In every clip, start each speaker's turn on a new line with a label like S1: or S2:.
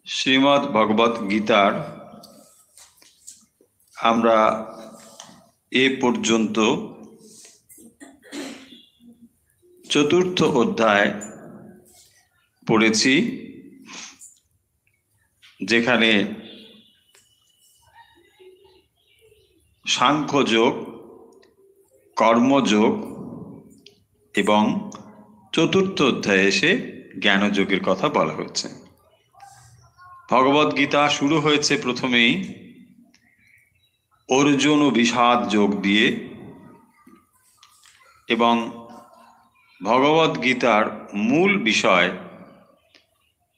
S1: শ্রীমদ্ ভগবত গীতার আমরা এ পর্যন্ত চতুর্থ অধ্যায় পড়েছি, যেখানে সাংখ্যযোগ, কর্মযোগ এবং চতুর্থ অধ্যায়ে এসে জ্ঞানযোগের কথা বলা হয়েছে। ভগবত গীতা শুরু হয়েছে প্রথমেই অর্জুন ও বিষাদ যোগ দিয়ে, এবং ভগবত গীতার মূল বিষয়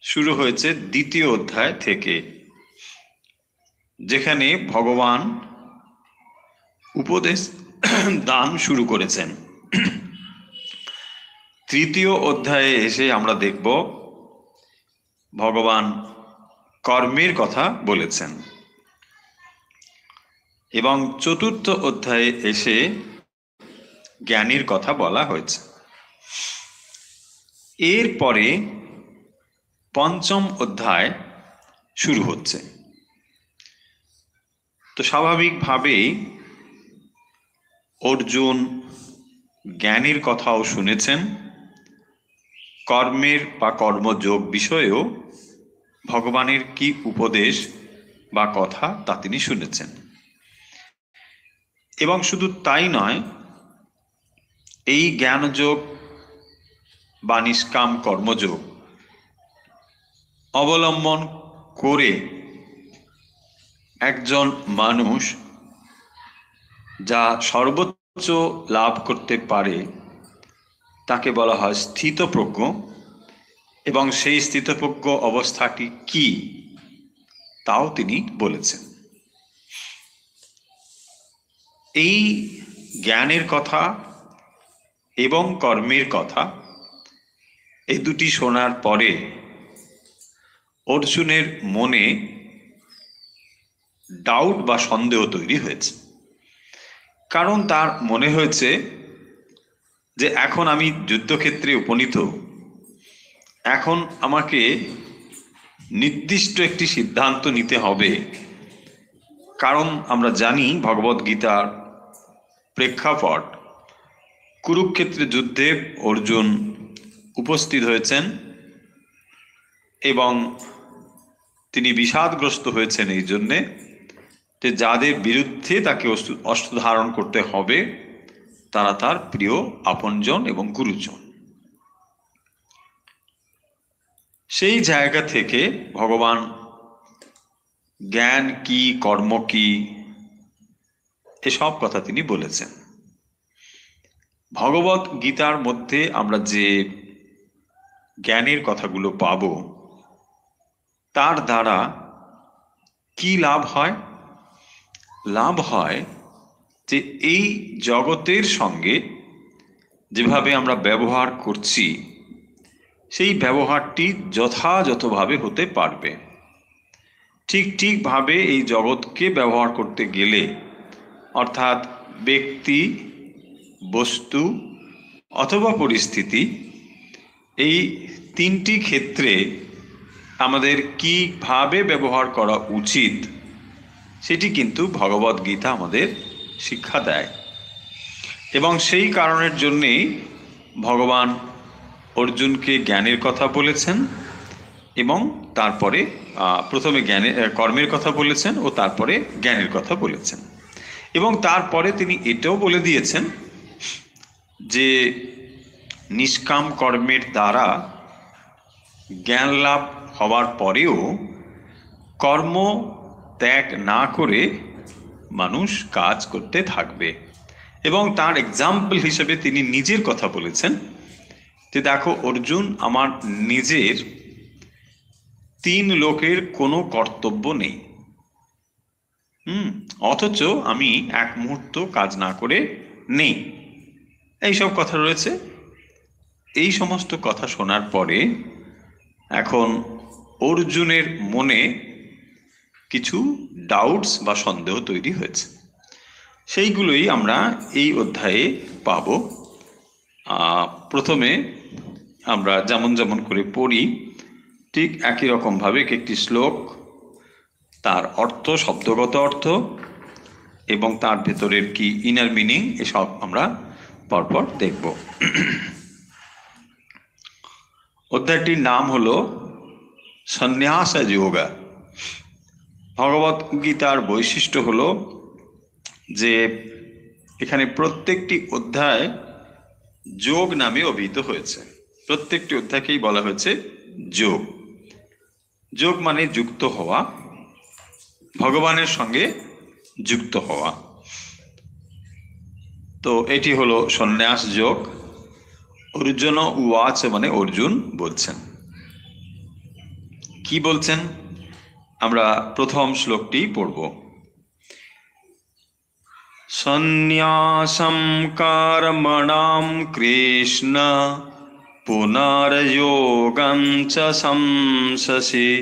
S1: শুরু হয়েছে দ্বিতীয় অধ্যায় থেকে, যেখানে ভগবান উপদেশ দান শুরু করেছেন। তৃতীয় অধ্যায়ে এসে আমরা দেখব ভগবান কর্মের কথা বলেছেন, এবং চতুর্থ অধ্যায়ে এসে জ্ঞানের কথা বলা হয়েছে। এরপরে পঞ্চম অধ্যায় শুরু হচ্ছে। তো স্বাভাবিকভাবেই অর্জুন জ্ঞানের কথাও শুনেছেন, কর্মের বা কর্মযোগ বিষয়েও ভগবানের কি উপদেশ বা কথা তা তিনি শুনেছেন। এবং শুধু তাই নয়, এই জ্ঞানযোগ বা নিষ্কাম কর্মযোগ অবলম্বন করে একজন মানুষ যা সর্বোচ্চ লাভ করতে পারে তাকে বলা হয় স্থিতপ্রজ্ঞ, এবং সেই স্থিতপ্রজ্ঞ অবস্থাটি কি তাও তিনি বলেছেন। এই জ্ঞানের কথা এবং কর্মের কথা এই দুটি শোনার পরে অর্জুনের মনে ডাউট বা সন্দেহ তৈরি হয়েছে। কারণ তার মনে হয়েছে যে এখন আমি যুদ্ধক্ষেত্রে উপনীত, এখন আমাকে নির্দিষ্ট একটি সিদ্ধান্ত নিতে হবে। কারণ আমরা জানি ভগবত গীতার প্রেক্ষাপট কুরুক্ষেত্রে যুদ্ধে অর্জুন উপস্থিত হয়েছেন, এবং তিনি বিষাদগ্রস্ত হয়েছেন এই জন্যে যে যাদের বিরুদ্ধে তাকে অস্ত্র ধারণ করতে হবে তারা তার প্রিয় আপনজন এবং গুরুজন। সেই জায়গা থেকে ভগবান জ্ঞান কি, কর্ম কি, এসব কথা তিনি বলেছেন। ভগবত গীতার মধ্যে আমরা যে জ্ঞানের কথাগুলো পাব তার দ্বারা কি লাভ হয়? লাভ হয় যে এই জগতের সঙ্গে যেভাবে আমরা ব্যবহার করছি সেই ব্যবহারটি যথাযথভাবে হতে পারবে। ঠিকভাবে এই জগৎকে ব্যবহার করতে গেলে, অর্থাৎ ব্যক্তি, বস্তু অথবা পরিস্থিতি, এই তিনটি ক্ষেত্রে আমাদের কিভাবে ব্যবহার করা উচিত সেটি কিন্তু ভগবত গীতা আমাদের শিক্ষা দেয়। এবং সেই কারণের জন্যেই ভগবান অর্জুনকে জ্ঞানের কথা বলেছেন, এবং তারপরে প্রথমে কর্মের কথা বলেছেন ও তারপরে জ্ঞানের কথা বলেছেন। এবং তারপরে তিনি এটাও বলে দিয়েছেন যে নিষ্কাম কর্মের দ্বারা জ্ঞান লাভ হওয়ার পরেও কর্ম ত্যাগ না করে মানুষ কাজ করতে থাকবে। এবং তার এক্সাম্পল হিসেবে তিনি নিজের কথা বলেছেন যে দেখো অর্জুন, আমার নিজের 3 লোকের কোনো কর্তব্য নেই, অথচ আমি এক মুহূর্ত কাজ না করে নেই। এইসব কথা রয়েছে। এই সমস্ত কথা শোনার পরে এখন অর্জুনের মনে কিছু ডাউটস বা সন্দেহ তৈরি হয়েছে। সেইগুলোই আমরা এই অধ্যায়ে পাব। প্রথমে আমরা যেমন যেমন করে পড়ি ঠিক একই রকম ভাবে একটি শ্লোক, তার অর্থ, শব্দগত অর্থ এবং তার ভেতরের কি ইনার মিনিং, এসব আমরা পরপর দেখব। অধ্যায়টির নাম হলো সন্ন্যাস যোগ। ভগবত গীতার বৈশিষ্ট্য হলো যে এখানে প্রত্যেকটি অধ্যায় যোগ নামে অভিহিত হয়েছে। প্রত্যেকটি অধ্যায়কেই বলা হয়েছে যোগ। যোগ মানে যুক্ত হওয়া, ভগবানের সঙ্গে যুক্ত হওয়া। তো এটি হলো সন্ন্যাস যোগ। অর্জুন উবাচ মানে অর্জুন বলছেন। কি বলছেন আমরা প্রথম শ্লোকটি পড়ব। সন্ন্যাসম কর্মণাম কৃষ্ণ পুনর্যোগং চ সংসসি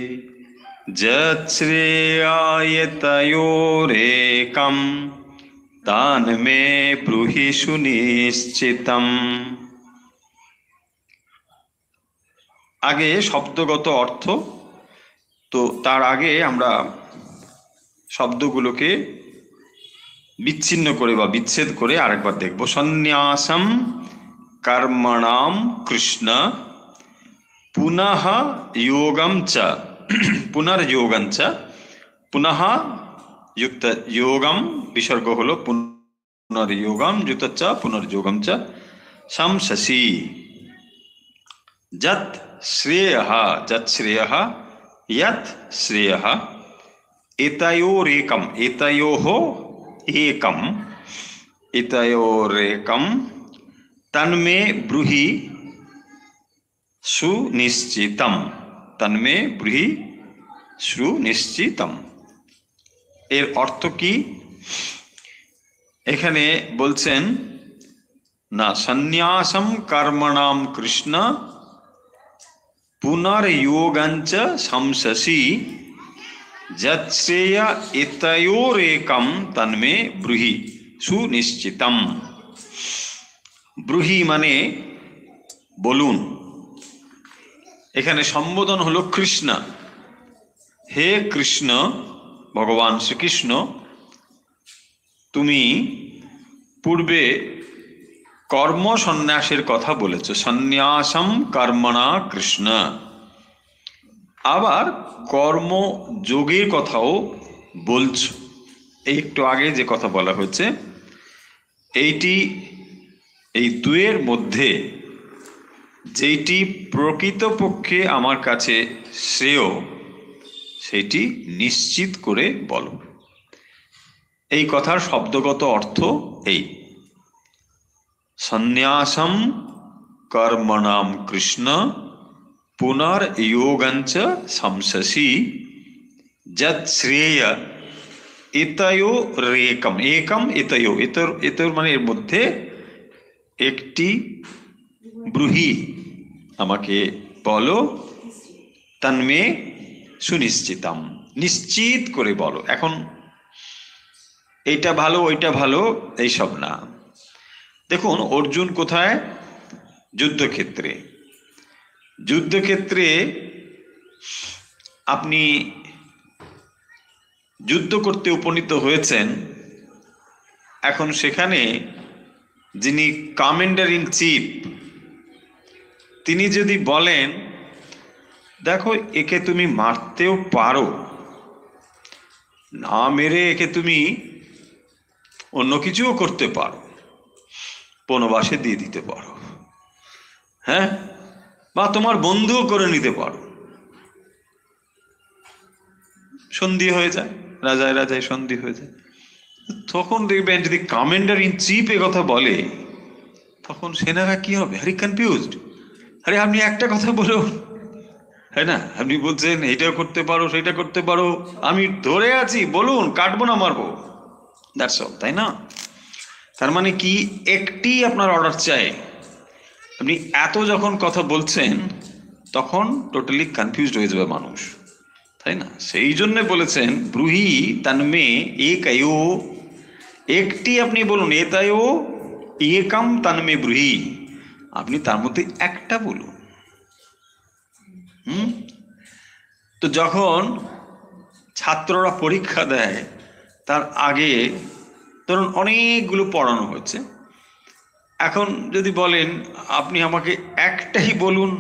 S1: যৎশ্রেয়ায় তয়োরেকম তান্মে ব্রূহি সুনিশ্চিতম। আগে শব্দগত অর্থ, তো তার আগে আমরা শব্দগুলোকে বিচ্ছিন্ন করে বা বিচ্ছেদ করে আরেকবার দেখব। সন্ন্যাসম কর্মণাম কৃষ্ণ পুনঃ যোগম চ, পুনর্যোগম চ, পুনঃ যুক্ত যোগম বিসর্গ হলো পুনর্যোগম যুক্ত চ পুনর্যোগম চ সংসসি যৎ শ্রেয়ঃ, যৎ শ্রেয়ঃ, यत् श्रेयः, एतयोरेकम्, एतयोः एकम्, एतयोरेकं तन्मे ब्रूहि सुनिश्चितम्, तन्मे ब्रूहि सुनिश्चितम्। এর অর্থ কি? এখানে বলছেন না, সন্ন্যাসম কর্মণাম কৃষ্ণ পুনর্যোগঞ্চ সংসসি যৎশ্রেয় এতয়োরেকম তন্মে ব্রূহি সুনিশ্চিতম। ব্রূহি মানে বলুন। এখানে সম্বোধন হলো কৃষ্ণ। হে কৃষ্ণ, ভগবান শ্রীকৃষ্ণ, তুমি পূর্বে কর্ম সন্ন্যাসের কথা বলেছ, সন্ন্যাসম কর্মণা কৃষ্ণ। আবার কর্ম যোগের কথাও বলছ। একটু আগে যে কথা বলা হয়েছে, এইটি এই দুয়ের মধ্যে যেইটি প্রকৃতপক্ষে আমার কাছে শ্রেয় সেটি নিশ্চিত করে বলো। এই কথার শব্দগত অর্থ এই, সন্ন্যাসম কর্মণাম কৃষ্ণ পুনর্যোগঞ্চ সংসসি যৎ শ্রেয় এতয়োরেকম, একম এতয়ো, এতর মানে এর মধ্যে একটি, ব্রূহি আমাকে বলো, তন্মে সুনিশ্চিতম নিশ্চিত করে বলো। এখন এইটা ভালো ওইটা ভালো এইসব না। দেখুন অর্জুন কোথায়? যুদ্ধক্ষেত্রে। যুদ্ধক্ষেত্রে আপনি যুদ্ধ করতে উপনীত হয়েছেন, এখন সেখানে যিনি কমান্ডার ইন চিফ তিনি যদি বলেন দেখো একে তুমি মারতেও পারো, না মেরে একে তুমি অন্য কিছুও করতে পারো, বনবাসে দিয়ে দিতে পারো, হ্যাঁ, বা তোমার বন্ধুও করে নিতে পারো, সন্ধি হয়ে যায়, রাজায় রাজায় সন্ধি হয়ে যায়। তখন দেখবেন যদি কমান্ডার ইন চিফ এ কথা বলে তখন সেনারা কি হবে? Very confused. আরে আপনি একটা কথা বলুন, হ্যাঁ না, আপনি বলছেন এইটাও করতে পারো সেটা করতে পারো, আমি ধরে আছি, বলুন, কাটবো না মারবো, দ্যাটস অল, তাই না? তার মানে কি, একটি আপনার অর্ডার চাই। আপনি এত যখন কথা বলছেন তখন টোটালি কনফিউজড হয়ে যাবে মানুষ, তাই না? সেই জন্য বলেছেন ব্রূহি তন্মে একয়ো, একটি আপনি বলুন, এতয়ো একম তন্মে ব্রূহি, আপনি তার মধ্যে একটা বলুন। তো যখন ছাত্ররা পরীক্ষা দেয় তার আগে ধরুন অনেকগুলো পড়ানো হয়েছে, এখন যদি বলেন আপনি আমাকে একটাই বলুন,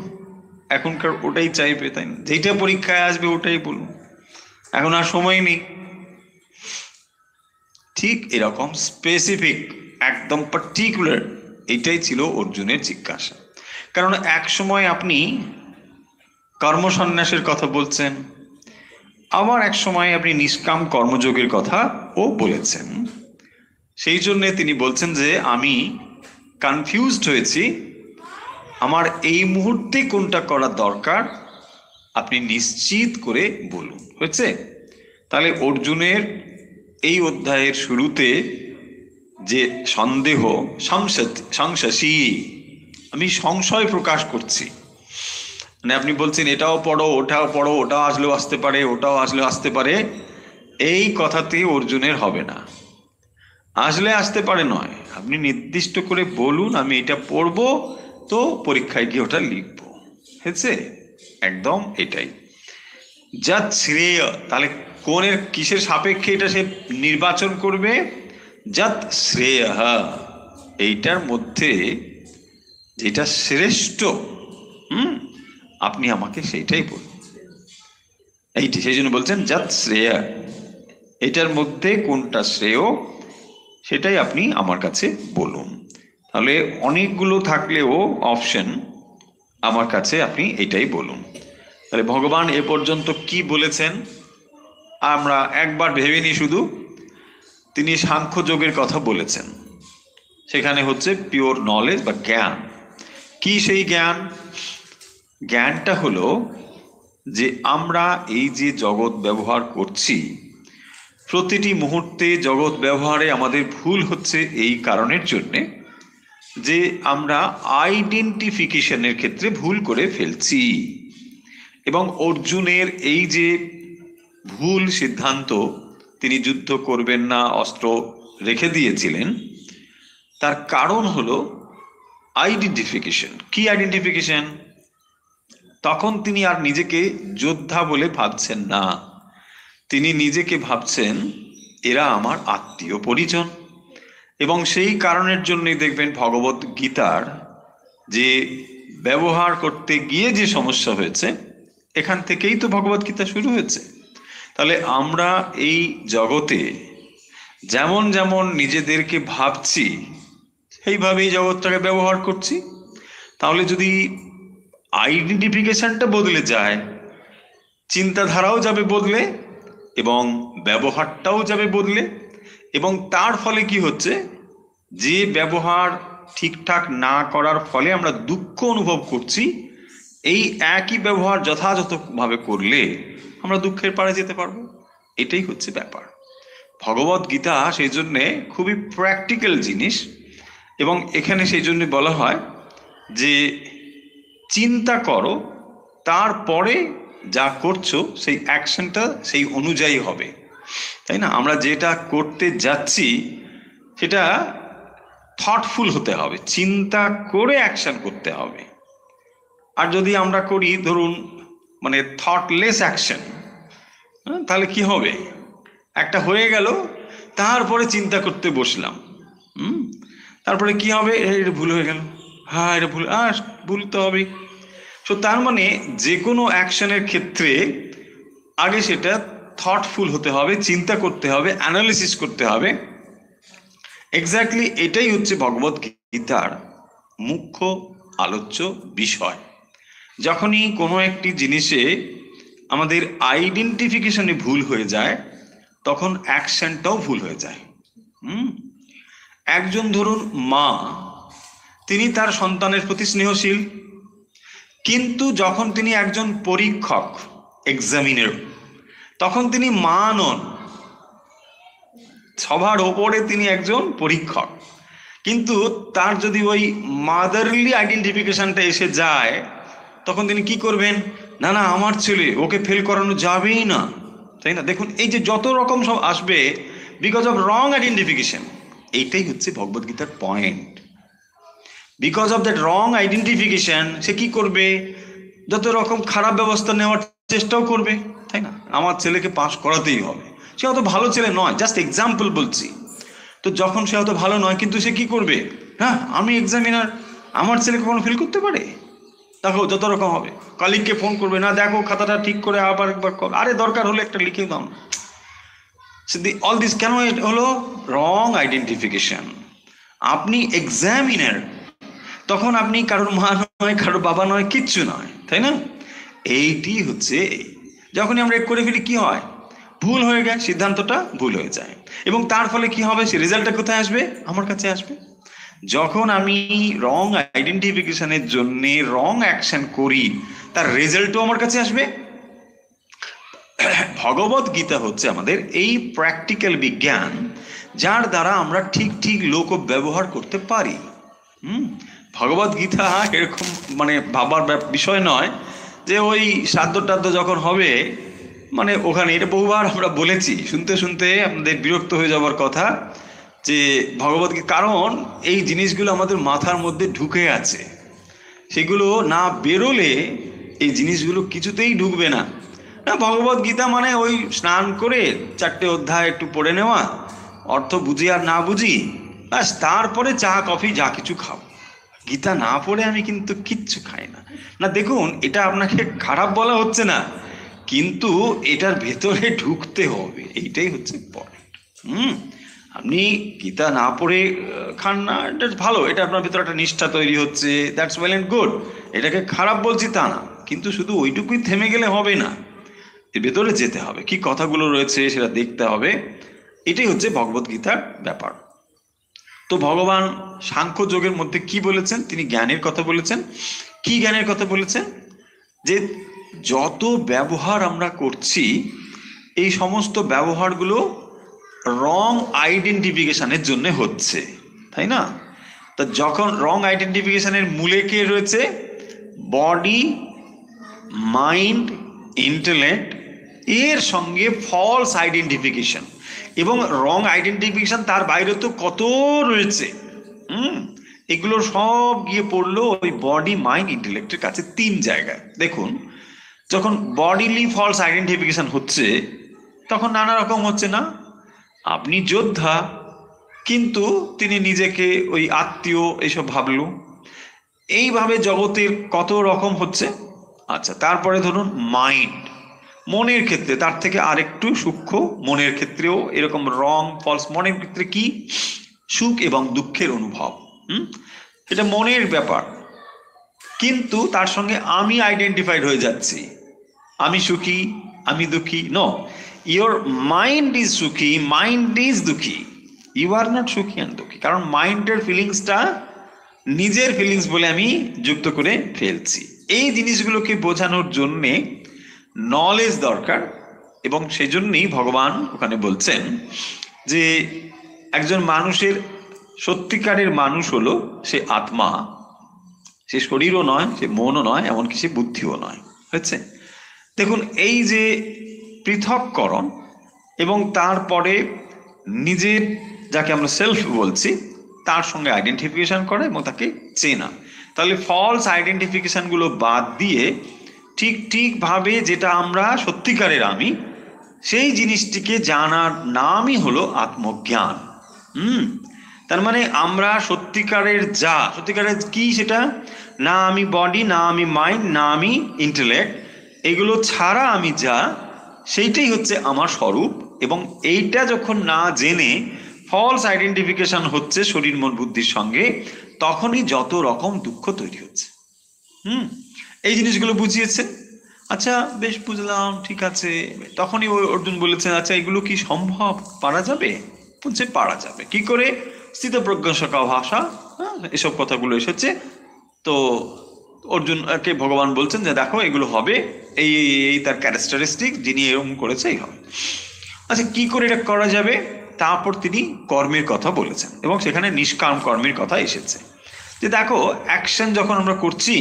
S1: এখনকার ওটাই চাইবে, তাই না? যেটা পরীক্ষায় আসবে ওটাই বলুন, এখন আর সময় নেই। ঠিক এরকম স্পেসিফিক, একদম পার্টিকুলার, এটাই ছিল অর্জুনের জিজ্ঞাসা। কারণ এক সময় আপনি কর্মসন্ন্যাসের কথা বলছেন, আবার এক সময় আপনি নিষ্কাম কর্মযোগের কথা ও বলেছেন। সেই জন্য তিনি বলছেন যে আমি কনফিউজড হয়েছি, আমার এই মুহূর্তে কোনটা করা দরকার আপনি নিশ্চিত করে বলুন। হয়েছে? তাহলে অর্জুনের এই অধ্যায়ের শুরুতে যে সন্দেহ, সংশয়ী, আমি সংশয় প্রকাশ করছি, মানে আপনি বলছেন এটাও পড়ো ওটাও পড়ো, ওটাও আসলেও আসতে পারে ওটাও আসলেও আসতে পারে, এই কথাতে অর্জুনের হবে না। আসলে আসতে পারে নয়, আপনি নির্দিষ্ট করে বলুন আমি এটা পড়বো, তো পরীক্ষায় গিয়ে ওটা লিখবো। হয়েছে? একদম এটাই। যা শ্রেয়, তাহলে কোনের কিসের সাপেক্ষে এটা সে নির্বাচন করবে? যত শ্রেয়, এইটার মধ্যে যেটা শ্রেষ্ঠ, আপনি আমাকে সেইটাই বলুন। এইটি সেই জন্য বলছেন যত শ্রেয়, এটার মধ্যে কোনটা শ্রেয় সেটাই আপনি আমার কাছে বলুন। তাহলে অনেকগুলো থাকলেও অপশন, আমার কাছে আপনি এটাই বলুন। তাহলে ভগবান এ পর্যন্ত কি বলেছেন আমরা একবার ভেবে নিই। শুধু তিনি সাংখ্য যোগের কথা বলেছেন, সেখানে হচ্ছে পিওর নলেজ বা জ্ঞান। কি সেই জ্ঞান? জ্ঞানটা হলো যে আমরা এই যে জগৎ ব্যবহার করছি, প্রতিটি মুহূর্তে জগৎ ব্যবহারে আমাদের ভুল হচ্ছে এই কারণের জন্যে যে আমরা আইডেন্টিফিকেশনের ক্ষেত্রে ভুল করে ফেলছি। এবং অর্জুনের এই যে ভুল সিদ্ধান্ত, তিনি যুদ্ধ করবেন না, অস্ত্র রেখে দিয়েছিলেন, তার কারণ হলো আইডেন্টিফিকেশন। কি আইডেন্টিফিকেশন? তখন তিনি আর নিজেকে যোদ্ধা বলে ভাবছেন না, তিনি নিজেকে ভাবছেন এরা আমার আত্মীয় পরিজন। এবং সেই কারণের জন্যই দেখবেন ভগবত গীতার যে ব্যবহার করতে গিয়ে যে সমস্যা হয়েছে, এখান থেকেই তো ভগবত গীতা শুরু হয়েছে। তাহলে আমরা এই জগতে যেমন যেমন নিজেদেরকে ভাবছি, সেইভাবেই জগৎটাকে ব্যবহার করছি। তাহলে যদি আইডেন্টিফিকেশনটা বদলে যায়, চিন্তাধারাও যাবে বদলে এবং ব্যবহারটাও যাবে বদলে। এবং তার ফলে কি হচ্ছে, যে ব্যবহার ঠিকঠাক না করার ফলে আমরা দুঃখ অনুভব করছি, এই একই ব্যবহার যথাযথভাবে করলে আমরা দুঃখের পারে যেতে পারবো। এটাই হচ্ছে ব্যাপার। ভগবত গীতা সেই জন্যে খুবই প্র্যাকটিক্যাল জিনিস। এবং এখানে সেই জন্য বলা হয় যে চিন্তা করো, তারপরে যা করছো সেই অ্যাকশনটা সেই অনুযায়ী হবে, তাই না? আমরা যেটা করতে যাচ্ছি সেটা থটফুল হতে হবে, চিন্তা করে অ্যাকশন করতে হবে। আর যদি আমরা করি ধরুন মানে থটলেস অ্যাকশন, তাহলে কি হবে? একটা হয়ে গেল, তারপরে চিন্তা করতে বসলাম, তারপরে কি হবে? এটা ভুল হয়ে গেল, হ্যাঁ এটা ভুল, ভুল তো হবেই। তো তার মানে যে কোনো অ্যাকশনের ক্ষেত্রে আগে সেটা থটফুল হতে হবে, চিন্তা করতে হবে, অ্যানালিসিস করতে হবে। এক্স্যাক্টলি এটাই হচ্ছে ভগবত গীতার মুখ্য আলোচ্য বিষয়। যখনই কোনো একটি জিনিসে আমাদের আইডেন্টিফিকেশনে ভুল হয়ে যায়, তখন অ্যাকশনটাও ভুল হয়ে যায়। একজন ধরুন মা, তিনি তার সন্তানের প্রতি স্নেহশীল, কিন্তু যখন তিনি একজন পরীক্ষক, এক্সামিনার, তখন তিনি মা নন, সবার ওপরে তিনি একজন পরীক্ষক। কিন্তু তার যদি ওই মাদারলি আইডেন্টিফিকেশনটা এসে যায়, তখন তিনি কি করবেন? না না, আমার ছেলে, ওকে ফেল করানো যাবেই না, তাই না? দেখুন এই যে যত রকম সব আসবে বিকজ অফ রং আইডেন্টিফিকেশন। এইটাই হচ্ছে ভগবদ্গীতার point. Because of that wrong identification সে কি করবে? যত রকম খারাপ ব্যবস্থা নেওয়ার চেষ্টাও করবে, তাই না? আমার ছেলেকে পাস করাতেই হবে। সে অত ভালো ছেলে নয়, জাস্ট এক্সাম্পল বলছি। তো যখন সে অত ভালো নয়, কিন্তু সে কি করবে, হ্যাঁ আমি এক্সামিনার, আমার ছেলে কখনো ফেল করতে পারে? দেখো যত রকম হবে, কলিগকে ফোন করবে, না দেখো খাতাটা ঠিক করে আবার একবার কর, আরে দরকার হলে একটা লিখে দাও না। অল দিস কেন হলো? রং আইডেন্টিফিকেশন। আপনি এক্সামিনার, তখন আপনি কারোর মা নয়, কারোর বাবা নয়, কিচ্ছু নয়, তাই না? এইটি হচ্ছে, যখনই আমরা করে ফেলি কি হয়, ভুল হয়ে গেছে, সিদ্ধান্তটা ভুল হয়ে যায়, এবং তার ফলে কি হবে, সে রেজাল্টটা কোথায় আসবে, আমার কাছে আসবে। যখন আমি রং আইডেন্টিফিকেশনের জন্য রং অ্যাকশন করি, তার রেজাল্টও আমার কাছে আসবে। ভগবত গীতা হচ্ছে আমাদের এই প্র্যাকটিক্যাল বিজ্ঞান, যার দ্বারা আমরা ঠিক ঠিক লোক ব্যবহার করতে পারি। ভগবত গীতা এরকম মানে ভাবার বিষয় নয় যে ওই শ্রাদ্ধ টাদ্ধ যখন হবে, মানে ওখানে, এটা বহুবার আমরা বলেছি, শুনতে শুনতে আপনাদের বিরক্ত হয়ে যাওয়ার কথা, যে ভগবত গীতা, কারণ এই জিনিসগুলো আমাদের মাথার মধ্যে ঢুকে আছে, সেগুলো না বেরোলে এই জিনিসগুলো কিছুতেই ঢুকবে না। না, ভগবত গীতা মানে ওই স্নান করে 4টে অধ্যায় একটু পড়ে নেওয়া, অর্থ বুঝি আর না বুঝি, ব্যাস, তারপরে চা কফি যা কিছু খাও। গীতা না পড়ে আমি কিন্তু কিচ্ছু খাই না। না দেখুন, এটা আপনাকে খারাপ বলা হচ্ছে না, কিন্তু এটার ভেতরে ঢুকতে হবে, এইটাই হচ্ছে পয়েন্ট। আপনি গীতা না পড়ে খান না, এটা ভালো, এটা আপনার ভেতরে একটা নিষ্ঠা তৈরি হচ্ছে, দ্যাটস ওয়েল অ্যান্ড গুড, এটাকে খারাপ বলছি তা না, কিন্তু শুধু ওইটুকুই থেমে গেলে হবে না, এর ভেতরে যেতে হবে, কি কথাগুলো রয়েছে সেটা দেখতে হবে। এটাই হচ্ছে ভগবত গীতার ব্যাপার। তো ভগবান সাংখ্য যোগের মধ্যে কি বলেছেন, তিনি জ্ঞানের কথা বলেছেন। কি জ্ঞানের কথা বলেছেন? যে যত ব্যবহার আমরা করছি, এই সমস্ত ব্যবহারগুলো রং আইডেন্টিফিকেশনের জন্য হচ্ছে, তাই না? তো যখন রং আইডেন্টিফিকেশনের মূলে কে রয়েছে? বডি, মাইন্ড, ইন্টেলেক্ট, এর সঙ্গে ফলস আইডেন্টিফিকেশন, এবং রং আইডেন্টিফিকেশন তার বাইরে তো কত রয়েছে। এগুলো সব গিয়ে পড়লো ওই বডি, মাইন্ড, ইন্টেলেক্টের কাছে 3 জায়গায়। দেখুন, যখন বডিলি ফলস আইডেন্টিফিকেশন হচ্ছে, তখন নানা রকম হচ্ছে না, আপনি যোদ্ধা, কিন্তু তিনি নিজেকে ওই আত্মীয় এইসব ভাবলো, এইভাবে জগতের কত রকম হচ্ছে। আচ্ছা, তারপরে ধরুন মাইন্ড, মনের ক্ষেত্রে তার থেকে আরেকটু সূক্ষ্ম, মনের ক্ষেত্রেও এরকম রং ফলস। মনের ক্ষেত্রে কি? সুখ এবং দুঃখের অনুভব, এটা মনের ব্যাপার, কিন্তু তার সঙ্গে আমি আইডেন্টিফাইড হয়ে যাচ্ছি, আমি সুখী, আমি দুঃখী। নো, ইয়োর মাইন্ড ইজ সুখী, মাইন্ড ইজ দুঃখী, ইউ আর নট সুখী অ্যান্ড দুঃখী, কারণ মাইন্ডের ফিলিংসটা নিজের ফিলিংস বলে আমি যুক্ত করে ফেলছি। এই জিনিসগুলোকে বোঝানোর জন্যে নলেজ দরকার, এবং সেই জন্যই ভগবান ওখানে বলছেন যে একজন মানুষের সত্যিকারের মানুষ হলো সে আত্মা, সে শরীরও নয়, সে মনও নয়, এমনকি সে বুদ্ধিও নয়, হচ্ছে। দেখুন, এই যে পৃথককরণ, এবং তারপরে নিজের, যাকে আমরা সেলফ বলছি, তার সঙ্গে আইডেন্টিফিকেশন করা এবং তাকে চেনা, তাহলে ফলস আইডেন্টিফিকেশনগুলো বাদ দিয়ে ঠিক ঠিকভাবে যেটা আমরা সত্যিকারের আমি, সেই জিনিসটিকে জানার নামই হলো আত্মজ্ঞান। তার মানে আমরা সত্যিকারের সত্যিকারের কি, সেটা না আমি বডি, না আমি মাইন্ড, না আমি ইন্টেলেক্ট, এগুলো ছাড়া আমি সেইটাই হচ্ছে আমার স্বরূপ। এবং এইটা যখন না জেনে ফলস আইডেন্টিফিকেশন হচ্ছে শরীর মন বুদ্ধির সঙ্গে, তখনই যত রকম দুঃখ তৈরি হচ্ছে। এই জিনিসগুলো বুঝিয়েছে। আচ্ছা, বেশ, বুঝলাম, ঠিক আছে। তখনই ওই অর্জুন বলেছেন, আচ্ছা এগুলো কি সম্ভব, পারা যাবে? বলছে পারা যাবে। কি করে? স্থিতপ্রজ্ঞ সখা ভাষা, এসব কথাগুলো এসেছে। তো অর্জুনকে ভগবান বলছেন যে দেখো এগুলো হবে, এই এই তার ক্যারেক্টারিস্টিক, যিনি এরকম করেছে এই হবে। আচ্ছা, কি করে এটা করা যাবে? তারপর তিনি কর্মের কথা বলেছেন, এবং সেখানে নিষ্কাম কর্মের কথা এসেছে। যে দেখো, অ্যাকশন যখন আমরা করছি,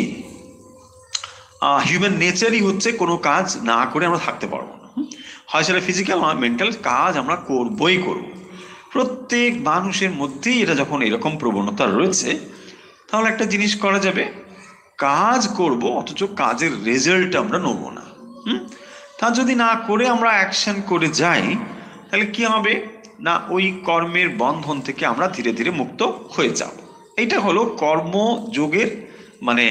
S1: হিউম্যান নেচারই হচ্ছে কোনো কাজ না করে আমরা থাকতে পারবো না, হয় সেটা ফিজিক্যাল নয় মেন্টাল, কাজ আমরা করবই করব। প্রত্যেক মানুষের মধ্যেই এটা যখন এরকম প্রবণতা রয়েছে, তাহলে একটা জিনিস করা যাবে, কাজ করব অথচ কাজের রেজাল্ট আমরা নেব না। তা যদি না করে আমরা অ্যাকশন করে যাই, তাহলে কি হবে না, ওই কর্মের বন্ধন থেকে আমরা ধীরে ধীরে মুক্ত হয়ে যাব। এটা হলো কর্মযোগের মানে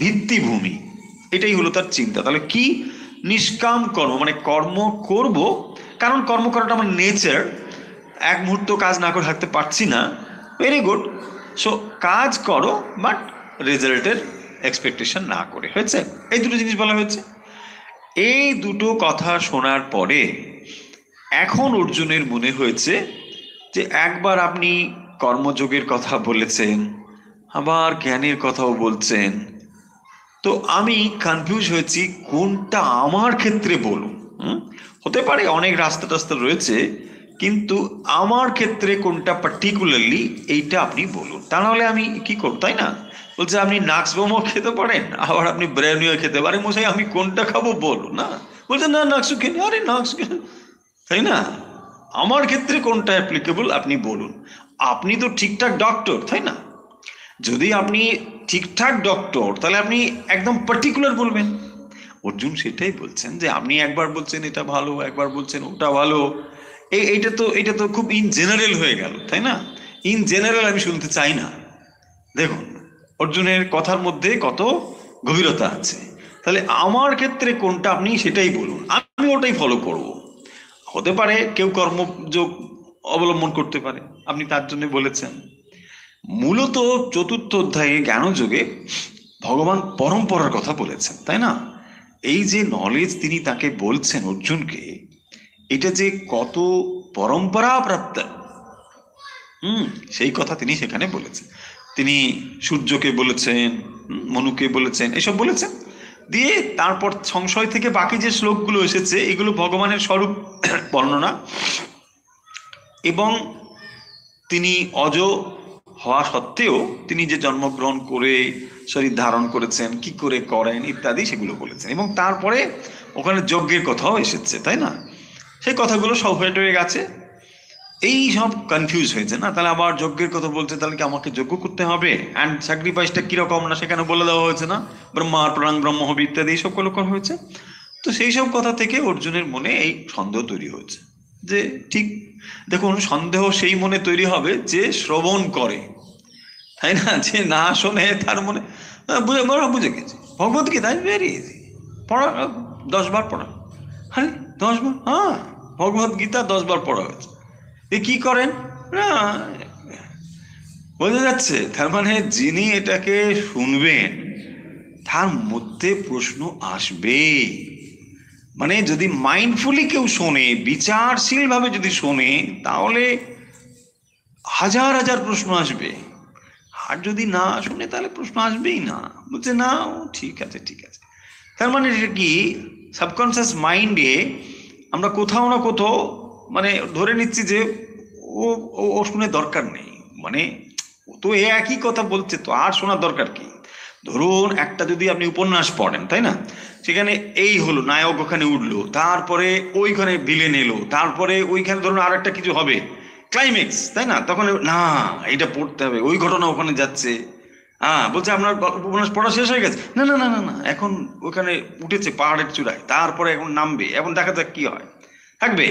S1: ভিত্তিভূমি, এটাই হলো তার চিন্তা। তাহলে কি নিষ্কাম কর্ম, মানে কর্ম করব, কারণ কর্ম করাটা আমার নেচার। এক মুহূর্ত কাজ না করে থাকতে পারছি না, ভেরি গুড। সো কাজ করো, বাট রেজাল্টের এক্সপেকটেশন না করে। হয়েছে? এই দুটো জিনিস বলা হয়েছে। এই দুটো কথা শোনার পরে এখন অর্জুনের মনে হয়েছে যে একবার আপনি কর্মযোগের কথা বলেছেন, আবার জ্ঞানের কথাও বলছেন, তো আমি কনফিউজ হয়েছি কোনটা আমার ক্ষেত্রে বলুন। হতে পারে অনেক রাস্তা টাস্তা রয়েছে, কিন্তু আমার ক্ষেত্রে কোনটা পার্টিকুলারলি এইটা আপনি বলুন, তা নাহলে আমি কি করব, তাই না? বলছে আপনি নাক্স বোমও খেতে পারেন, আবার আপনি ব্রেনিও খেতে পারেন, মশাই আমি কোনটা খাবো বলুন না। বলছে না নাক্সু খেলে, আরে নাক্স খেলে, তাই না? আমার ক্ষেত্রে কোনটা অ্যাপ্লিকেবল আপনি বলুন। আপনি তো ঠিকঠাক ডক্টর, তাই না? যদি আপনি ঠিকঠাক ডক্টর, তাহলে আপনি একদম পার্টিকুলার বলবেন। অর্জুন সেটাই বলছেন যে আপনি একবার বলছেন এটা ভালো, একবার বলছেন ওটা ভালো, এটা তো খুব ইন জেনারেল হয়ে গেল, তাই না? ইন জেনারেল আমি শুনতে চাই না। দেখুন অর্জুনের কথার মধ্যে কত গভীরতা আছে। তাহলে আমার ক্ষেত্রে কোনটা আপনি সেটাই বলুন, আমি ওটাই ফলো করব। হতে পারে কেউ কর্মযোগ অবলম্বন করতে পারে, আপনি তার জন্য বলেছেন। মূলত চতুর্থ অধ্যায়ে জ্ঞানযোগে ভগবান পরম্পরার কথা বলেছেন, তাই না? এই যে নলেজ তিনি তাকে বলছেন অর্জুনকে, এটা যে কত পরম্পরা প্রাপ্ত, সেই কথা তিনি সেখানে বলেছেন। তিনি সূর্যকে বলেছেন, মনুকে বলেছেন, এসব বলেছেন। দিয়ে তারপর সংশয় থেকে বাকি যে শ্লোকগুলো এসেছে এগুলো ভগবানের স্বরূপ বর্ণনা, এবং তিনি অজ হওয়া সত্ত্বেও তিনি যে জন্মগ্রহণ করে শরীর ধারণ করেছেন, কি করে করেন ইত্যাদি সেগুলো বলেছেন। এবং তারপরে ওখানে যজ্ঞের কথাও এসেছে, তাই না? সেই কথাগুলো সব হয়ে গেছে। এই সব কনফিউজ হয়েছে না, তাহলে আবার যজ্ঞের কথা বলছে, তাহলে কি আমাকে যজ্ঞ করতে হবে? অ্যান্ড স্যাক্রিফাইসটা কিরকম না সেখানে বলে দেওয়া হয়েছে না, ব্রহ্মার প্রাং ব্রহ্ম হবে ইত্যাদি এইসব কলকন হয়েছে। তো সেই সব কথা থেকে অর্জুনের মনে এই সন্দেহ তৈরি হয়েছে যে ঠিক, দেখুন সন্দেহ সেই মনে তৈরি হবে যে শ্রবণ করে, তাই না? যে না শোনে তার মনে বুঝে গেছে। ভগবত গীতা ভেরি ইজি, পড়া 10 বার পড়া। আরে 10 বার? হ্যাঁ, ভগবত গীতা 10 বার পড়া হয়েছে। এ কি করেন না, বোঝা যাচ্ছে? তার মানে যিনি এটাকে শুনবেন তার মধ্যে প্রশ্ন আসবে। মানে যদি মাইন্ডফুলি কেউ শোনে, বিচারশীল ভাবে যদি শোনে, তাহলে হাজার হাজার প্রশ্ন আসবে। আর যদি না শুনে তাহলে প্রশ্ন আসবেই না। বলছে না ও ঠিক আছে ঠিক আছে। তার মানে এটা কি, সাবকনসিয়াস মাইন্ডে আমরা কোথাও না কোথাও মানে ধরে নিচ্ছি যে ও ও শুনে দরকার নেই, মানে ও তো একই কথা বলছে, তো আর শোনার দরকার কি? ধরুন একটা যদি আপনি উপন্যাস পড়েন, তাই না? সেখানে এই হলো, নায়ক ওখানে উঠলো, তারপরে ওইখানে ভিলেন এলো, তারপরে ওইখানে ধরুন আর একটা কিছু হবে, ক্লাইম্যাক্স, তাই না? তখন না এটা পড়তে হবে, ওই ঘটনা ওখানে যাচ্ছে। হ্যাঁ, বলছে আপনার উপন্যাস পড়া শেষ হয়ে গেছে? না না না না না, এখন ওখানে উঠেছে পাহাড়ের চূড়ায়, তারপরে এখন নামবে, এখন দেখা যাক কি হয়, থাকবে।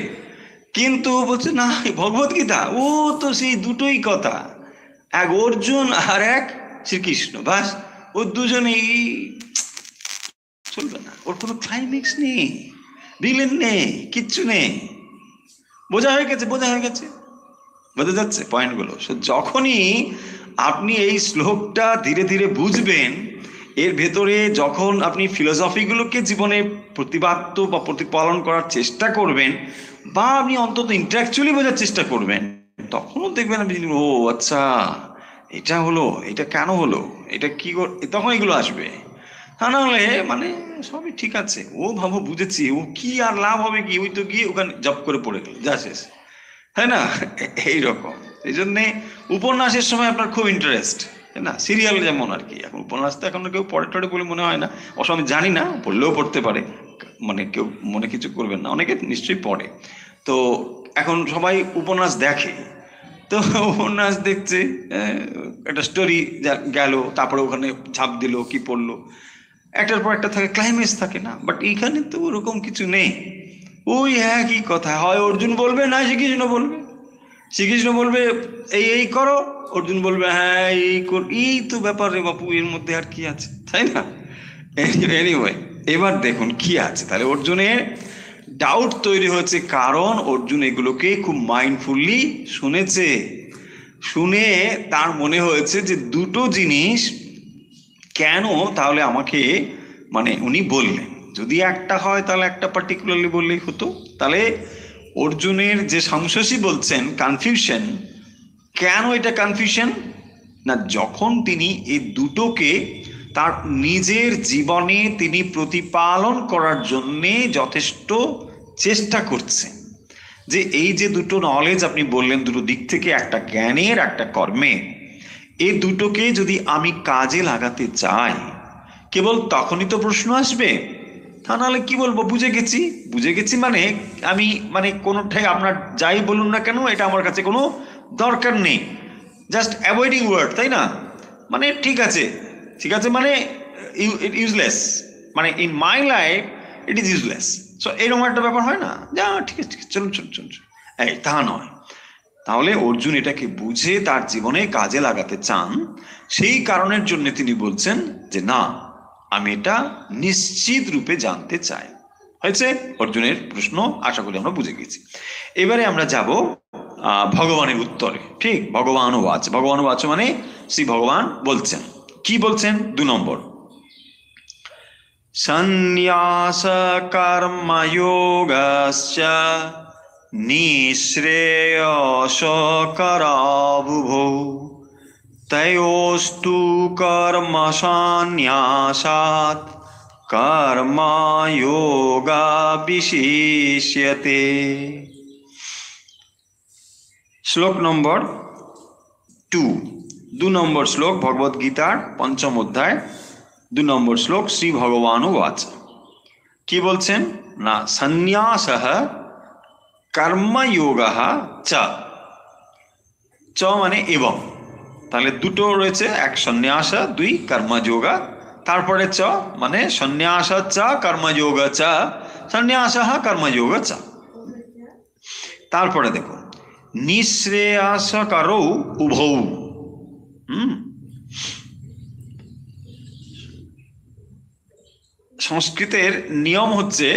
S1: কিন্তু বলছে না, ভগবত গীতা ও তো সেই দুটোই কথা, এক অর্জুন আর এক শ্রীকৃষ্ণ, বাস ও দুজনেই চলবে না, ওর কোনো ক্লাইম্যাক্স নেই, ভিলেন নেই, কিচ্ছু নেই। বোঝা হয়ে গেছে, বোঝা হয়ে গেছে, বোঝা যাচ্ছে পয়েন্টগুলো? যখনই আপনি এই শ্লোকটা ধীরে ধীরে বুঝবেন, এর ভেতরে যখন আপনি ফিলোসফিগুলোকে জীবনে প্রতিপাদ্য বা প্রতিপালন করার চেষ্টা করবেন, বা আপনি অন্তত ইন্টালেকচুয়ালি বোঝার চেষ্টা করবেন, তখনও দেখবেন আপনি ও আচ্ছা এটা হলো, এটা কেন হলো, এটা কি, তখন এগুলো আসবে। তা নাহলে মানে সবই ঠিক আছে, ও ভাবো বুঝেছি, ও কি আর লাভ হবে কি, ওই তো গিয়ে ওখানে জব করে পড়ে গেল, যা শেষ, তাই না? এইরকম। এই জন্যে উপন্যাসের সময় আপনার খুব ইন্টারেস্ট, তাই না? সিরিয়াল যেমন আর কি, এখন উপন্যাস তো এখন কেউ পড়ে টড়ে বলে মনে হয় না, অবশ্য আমি জানি না, পড়লেও পড়তে পারে, মানে কেউ মনে কিছু করবেন না, অনেকে নিশ্চয়ই পড়ে। তো এখন সবাই উপন্যাস দেখে, তো উপন্যাস দেখছে, একটা স্টোরি গেল, তারপরে ওখানে ঝাঁপ দিল, কি পড়লো, একটার পর একটা থাকে, ক্লাইম্যাক্স থাকে না। বাট এখানে তো ওরকম কিছু নেই, ওই একই কথা, হয় অর্জুন বলবে না শ্রীকৃষ্ণ বলবে, শ্রীকৃষ্ণ বলবে এই এই করো, অর্জুন বলবে হ্যাঁ এই কর, এই তো ব্যাপার রে বাপু, এর মধ্যে আর কি আছে, তাই না? এনিওয়ে, এবার দেখুন কি আছে। তাহলে অর্জুনের ডাউট তৈরি হয়েছে, কারণ অর্জুন এগুলোকে খুব মাইন্ডফুলি শুনেছে। শুনে তার মনে হয়েছে যে দুটো জিনিস কেন তাহলে আমাকে মানে উনি বললেন, যদি একটা হয় তাহলে একটা পার্টিকুলারলি বললেই হতো। তাহলে অর্জুনের যে সংশয়ী বলছেন কনফিউশন, কেন এটা কনফিউশন না, যখন তিনি এই দুটোকে তার নিজের জীবনে তিনি প্রতিপালন করার জন্যে যথেষ্ট চেষ্টা করছেন, যে এই যে দুটো নলেজ আপনি বললেন, দুটো দিক থেকে, একটা জ্ঞানের একটা কর্মের, এই দুটোকে যদি আমি কাজে লাগাতে চাই, কেবল তখনই তো প্রশ্ন আসবে। তা নাহলে কি বলবো, বুঝে গেছি, বুঝে গেছি মানে আমি মানে কোনোটাই আপনার যাই বলুন না কেন, এটা আমার কাছে কোনো দরকার নেই, জাস্ট অ্যাভয়েডিং ওয়ার্ড, তাই না? মানে ঠিক আছে, ঠিক আছে, মানে ইউজলেস, মানে in my life it is useless. So এরকম একটা ব্যাপার হয় না, যা ঠিক আছে ঠিক আছে, চলুন চলুন চলুন, এই তা নয়। তাহলে অর্জুন এটাকে বুঝে তার জীবনে কাজে লাগাতে চান, সেই কারণের জন্য তিনি বলছেন যে না, আমি এটা নিশ্চিত রূপে জানতে চাই। হয়েছে অর্জুনের প্রশ্ন, আশা করি আমরা বুঝে গেছি। এবারে আমরা যাব ভগবানের উত্তরে। ঠিক, ভগবান ওয়াচ, ভগবান ওয়াচ মানে শ্রী ভগবান বলছেন, কি বলছেন? 2 নম্বর, সন্ন্যাস কর্মযোগস্য নিঃশ্রেয়সকরাবুভৌ তয়োস্তু কর্মসন্ন্যাসাৎ কর্মযোগা বিশিষ্যতে। শ্লোক নম্বর 2, 2 নম্বর শ্লোক, ভগবদ গীতার 5ম অধ্যায় 2 নম্বর শ্লোক, শ্রী ভগবান ওয়াচ। কি বলছেন না, সন্ন্যাসঃ কর্মযোগঃ চ, চ মানে এবং, তাহলে দুটো রয়েছে, এক সন্ন্যাস, 2 কর্মযোগ, তারপরে চ মানে সন্ন্যাস চ কর্মযোগ চ, সন্ন্যাসঃ কর্মযোগ চ। তারপরে দেখো, নিঃশ্রেয়সকরৌ উভৌ। সংস্কৃতের নিয়ম হচ্ছে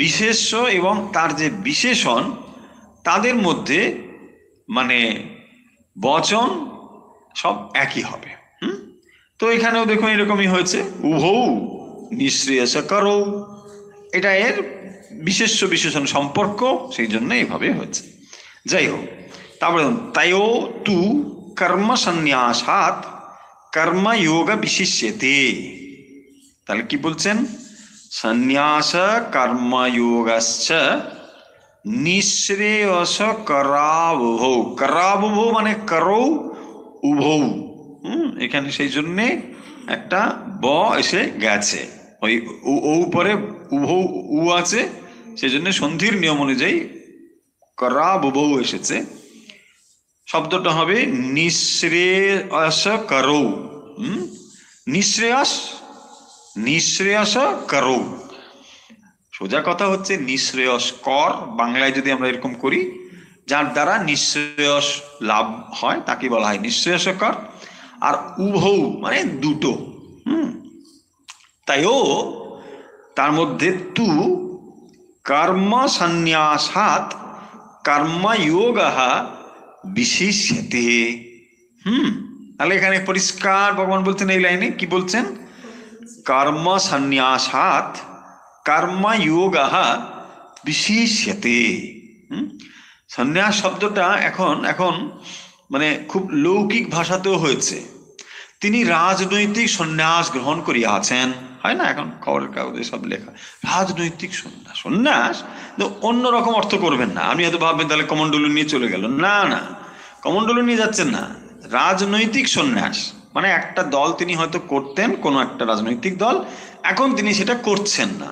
S1: বিশেষ্য এবং তার যে বিশেষণ, তাদের মধ্যে মানে বচন সব একই হবে। তো এখানেও দেখুন এরকমই হয়েছে, উভৌ নিঃশ্রেয়সকরৌ, এটা এর বিশেষ্য বিশেষণ সম্পর্ক, সেই জন্য এইভাবে হয়েছে। যাই হোক, তারপরে তয়ো তু কর্ম সন্ন্যাসাৎ কর্মযোগ বিশিষ্যতে। তাহলে কি বলছেন, সন্ন্যাস কর্মযোগশ্চ নিঃশ্রেয়সকরাবুভৌ, করাবুভৌ মানে করৌ উভৌ। এখানে সেই জন্যে একটা ব এসে গেছে, ওই ও উপরে উভৌ উ আছে, সেই জন্য সন্ধির নিয়ম অনুযায়ী করাবুভৌ এসেছে। শব্দটা হবে নিঃশ্রেয়সকরৌ, নিঃশ্রেয়স, নিঃশ্রেয়সকরৌ। সোজা কথা হচ্ছে নিঃশ্রেয়স্কর, বাংলায় যদি আমরা এরকম করি, যার দ্বারা নিঃশ্রেয়স লাভ হয় তাকে বলা হয় নিঃশ্রেয়সকর। আর উভৌ মানে দুটো, তাইও তার মধ্যে তু কর্ম সন্ন্যাসাৎ কর্মযোগঃ বিশিষ্যতে। তাহলে এখানে পরিষ্কার ভগবান বলছেন এই লাইনে, কি বলছেন, কর্ম সন্ন্যাসাৎ কর্মযোগঃ বিশিষ্যতে। সন্ন্যাস শব্দটা এখন এখন মানে খুব লৌকিক ভাষাতেও হয়েছে। তিনি রাজনৈতিক সন্ন্যাস গ্রহণ করিয়াছেন, হয় না এখন খবরের কাগজে সব লেখা, রাজনৈতিক সন্ন্যাস। সন্ন্যাস অন্যরকম অর্থ করবেন না, আপনি হয়তো ভাববেন তাহলে কমণ্ডলু নিয়ে চলে গেল, না না, কমণ্ডলু নিয়ে যাচ্ছেন না, রাজনৈতিক সন্ন্যাস মানে একটা দল তিনি হয়তো করতেন, কোনো একটা রাজনৈতিক দল, এখন তিনি সেটা করছেন না,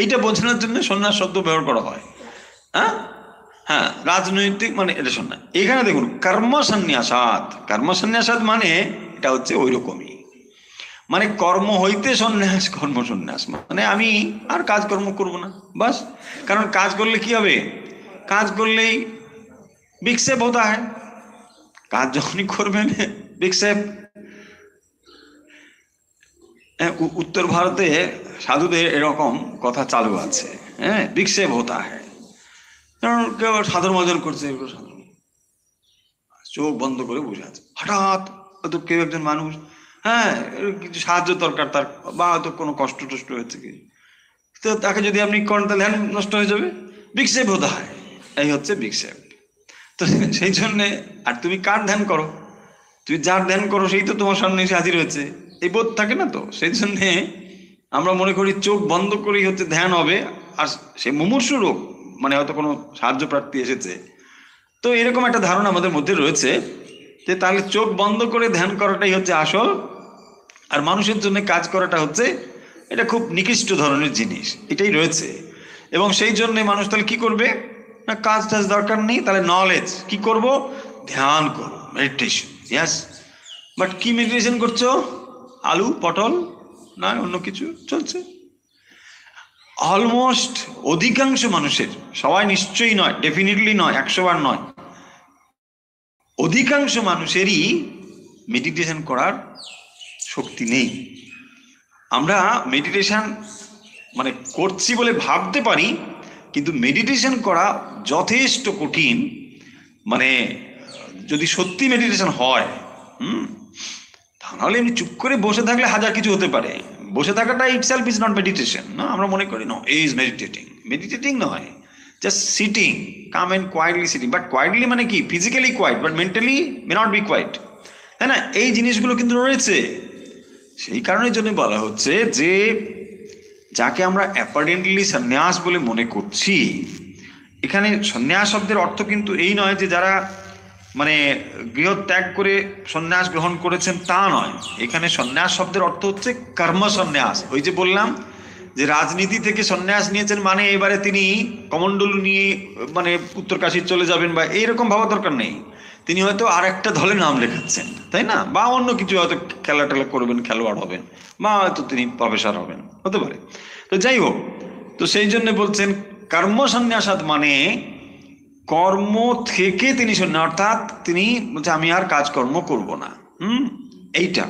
S1: এইটা বোঝানোর জন্য সন্ন্যাস শব্দ ব্যবহার করা হয়। হ্যাঁ, রাজনৈতিক মানে এটা সন্ন্যাস। এখানে দেখুন কর্ম সন্ন্যাসাৎ, কর্ম সন্ন্যাসাৎ মানে এটা হচ্ছে ওই রকমই, মানে কর্ম হইতে সন্ন্যাস, কর্ম সন্ন্যাস, মানে আমি আর কাজকর্ম করব না, বাস। কারণ কাজ করলে কি হবে? কাজ করলেই বিক্ষেপ হতে হয়। কাজ যখনই করবেন বিক্ষেপ। উত্তর ভারতে সাধুদের এরকম কথা চালু আছে, হ্যাঁ, বিক্ষেপ হতা হয়। কারণ কেউ সাধন ভজন করছে, চোখ বন্ধ করে বসে আছে, হঠাৎ হয়তো কেউ একজন মানুষ, হ্যাঁ, কিছু সাহায্য দরকার তার, বা হয়তো কোনো কষ্ট টষ্ট হয়েছে কি, তো তাকে যদি আপনি করেন তাহলে ধ্যান নষ্ট হয়ে যাবে, বিক্ষেপ হতে হয়। এই হচ্ছে বিক্ষেপ। তো সেই জন্যে, আর তুমি কার ধ্যান করো? তুমি যার ধ্যান করো সেই তো তোমার সামনে এসে হাজির হয়েছে, এই বোধ থাকে না তো। সেই জন্যে আমরা মনে করি চোখ বন্ধ করেই হচ্ছে ধ্যান হবে। আর সে মুমূর্ষু রোগ, মানে হয়তো কোনো সাহায্য প্রার্থী এসেছে, তো এরকম একটা ধারণা আমাদের মধ্যে রয়েছে যে তাহলে চোখ বন্ধ করে ধ্যান করাটাই হচ্ছে আসল, আর মানুষের জন্য কাজ করাটা হচ্ছে এটা খুব নিকৃষ্ট ধরনের জিনিস, এটাই রয়েছে। এবং সেই জন্য মানুষ তাহলে কি করবে না, কাজ টাজ দরকার নেই, তাহলে নলেজ কি করব, ধ্যান করবো, মেডিটেশন। ইয়াস, বাট কি মেডিটেশন করছো? আলু পটল না অন্য কিছু চলছে? অলমোস্ট অধিকাংশ মানুষের, সবাই নিশ্চয়ই নয়, ডেফিনেটলি নয়, 100 বার নয়, অধিকাংশ মানুষেরই মেডিটেশন করার শক্তি নেই। আমরা মেডিটেশন মানে করছি বলে ভাবতে পারি, কিন্তু মেডিটেশন করা যথেষ্ট কঠিন। মানে যদি সত্যি মেডিটেশন হয়, তাহলে এমনি চুপ করে বসে থাকলে হাজার কিছু হতে পারে। বসে থাকাটা ইটসেলফ ইজ নট মেডিটেশন, না? আমরা মনে করি নো ইজ মেডিটেটিং, মেডিটেটিং নয়, just sitting, calm and quietly sitting. But quietly মানে কি? Physically quiet, but mentally may not be quiet, তাই না? এই জিনিসগুলো কিন্তু রয়েছে। সেই কারণের জন্য বলা হচ্ছে যে যাকে আমরা অ্যাপারেন্টলি সন্ন্যাস বলে মনে করছি, এখানে সন্ন্যাস শব্দের অর্থ কিন্তু এই নয় যে যারা মানে গৃহ ত্যাগ করে সন্ন্যাস গ্রহণ করেছেন, তা নয়। এখানে সন্ন্যাস শব্দের অর্থ হচ্ছে কর্ম সন্ন্যাস। ওই যে বললাম যে রাজনীতি থেকে সন্ন্যাস নিয়েছেন, মানে এবারে তিনি কমণ্ডলু নিয়ে মানে উত্তরকাশী চলে যাবেন বা এইরকম ভাবা দরকার নেই। তিনি হয়তো আর একটা দলে নাম লেখাচ্ছেন, তাই না? বা অন্য কিছু হয়তো খেলা টেলা করবেন, খেলোয়াড় হবেন, বা হয়তো তিনি প্রফেসর হবেন, হতে পারে। তো যাই হোক, তো সেই জন্য বলছেন কর্ম সন্ন্যাসাত, মানে কর্ম থেকে তিনি সন্ন্যাস, অর্থাৎ তিনি বলছে আমি আর কাজকর্ম করব না। এইটা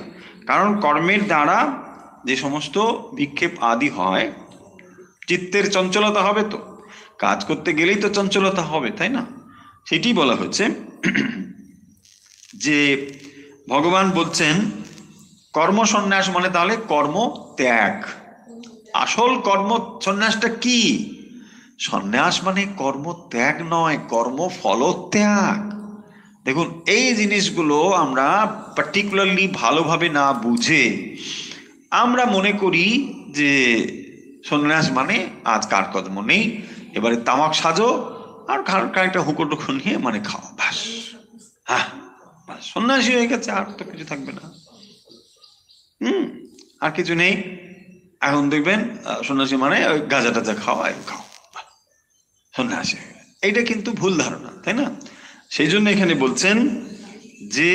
S1: কারণ কর্মের দ্বারা যে সমস্ত বিক্ষেপ আদি হয়, চিত্তের চঞ্চলতা হবে, তো কাজ করতে গেলেই তো চঞ্চলতা হবে, তাই না? সেটি বলা হচ্ছে যে ভগবান বলছেন কর্ম সন্ন্যাস মানে তাহলে কর্ম ত্যাগ। আসল কর্ম সন্ন্যাসটা কি? সন্ন্যাস মানে কর্ম ত্যাগ নয়, কর্ম ফলত্যাগ। দেখুন, এই জিনিসগুলো আমরা পার্টিকুলারলি ভালোভাবে না বুঝে আমরা মনে করি যে সন্ন্যাস মানে আজ কার কর্ম নেই, এবারে তামাক সাজো আর খানিকটা হুকো টুকো নিয়ে মানে খাও, ব্যাস, হ্যাঁ, সন্ন্যাসী হয়ে গেছে, আর তো কিছু থাকবে না। আর কিছু নেই। এখন দেখবেন সন্ন্যাসী মানে ওই গাঁজা টাজা খাও, খাও, সন্ন্যাসী। এইটা কিন্তু ভুল ধারণা, তাই না? সেই জন্য এখানে বলছেন যে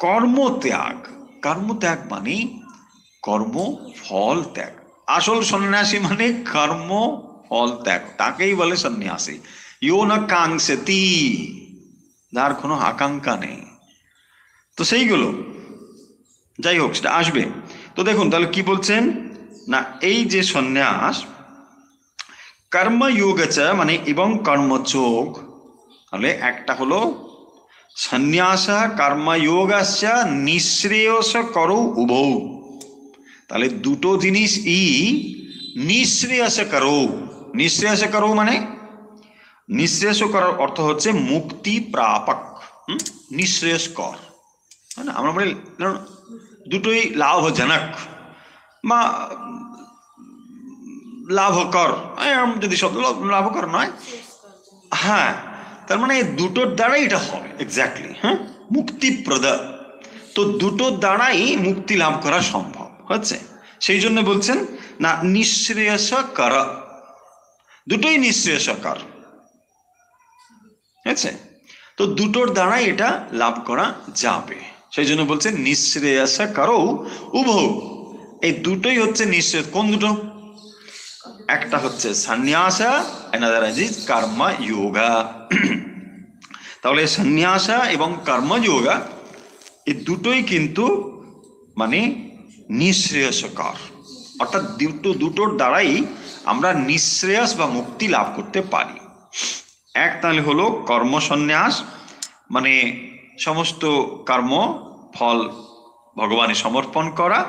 S1: কর্মত্যাগ, কর্মত্যাগ মানে কর্ম ফল ত্যাগ। আসল সন্ন্যাসী মানে কর্ম ফল ত্যাগ, তাকেই বলে সন্ন্যাসী। ইও না কাঙ্ক্ষতি, যার কোনো আকাঙ্ক্ষা নেই। তো সেইগুলো যাই হোক, সেটা আসবে। তো দেখুন তাহলে কি বলছেন না, এই যে সন্ন্যাস কর্মযোগচ মানে এবং কর্মযোগ, তাহলে একটা হলো সন্ন্যাস কর্মযোগস্য নিঃশ্রেয়স করো উভৌ। তাহলে দুটো জিনিস নিঃশ্রেয়স করো। নিঃশ্রেয়স করো মানে নিঃশ্রেয়স করার অর্থ হচ্ছে মুক্তি প্রাপক, নিঃশ্রেয়স কর, তাই না? আমরা বলি দুটোই লাভজনক বা লাভকর, যদি শব্দ লাভকর নয়, হ্যাঁ, তার মানে দুটোর দ্বারাই এটা হবে এক্স্যাক্টলি, হ্যাঁ, মুক্তিপ্রদ। তো দুটোর দ্বারাই মুক্তি লাভ করা সম্ভব হচ্ছে। সেই জন্য বলছেন না নিঃশ্রেয়স কর, দুটোই নিঃশ্রেয়স কর, ঠিক আছে? তো দুটোর দ্বারাই এটা লাভ করা যাবে। সেই জন্য বলছে নিঃশ্রেয়স করৌ উভৌ, এই দুটোই হচ্ছে নিঃশ্রেয়স। কোন দুটো? একটা হচ্ছে সন্ন্যাসা, অ্যানাদার ইজ কর্ম যোগা। তাহলে সন্ন্যাসা এবং কর্মযোগা এই দুটোই কিন্তু মানে নিঃশ্রেয়সকর, অর্থাৎ দুটোর দ্বারাই আমরা নিঃশ্রেয়স বা মুক্তি লাভ করতে পারি। এক তাহলে হলো কর্ম সন্ন্যাস, মানে সমস্ত কর্ম ফল ভগবানে সমর্পণ করা,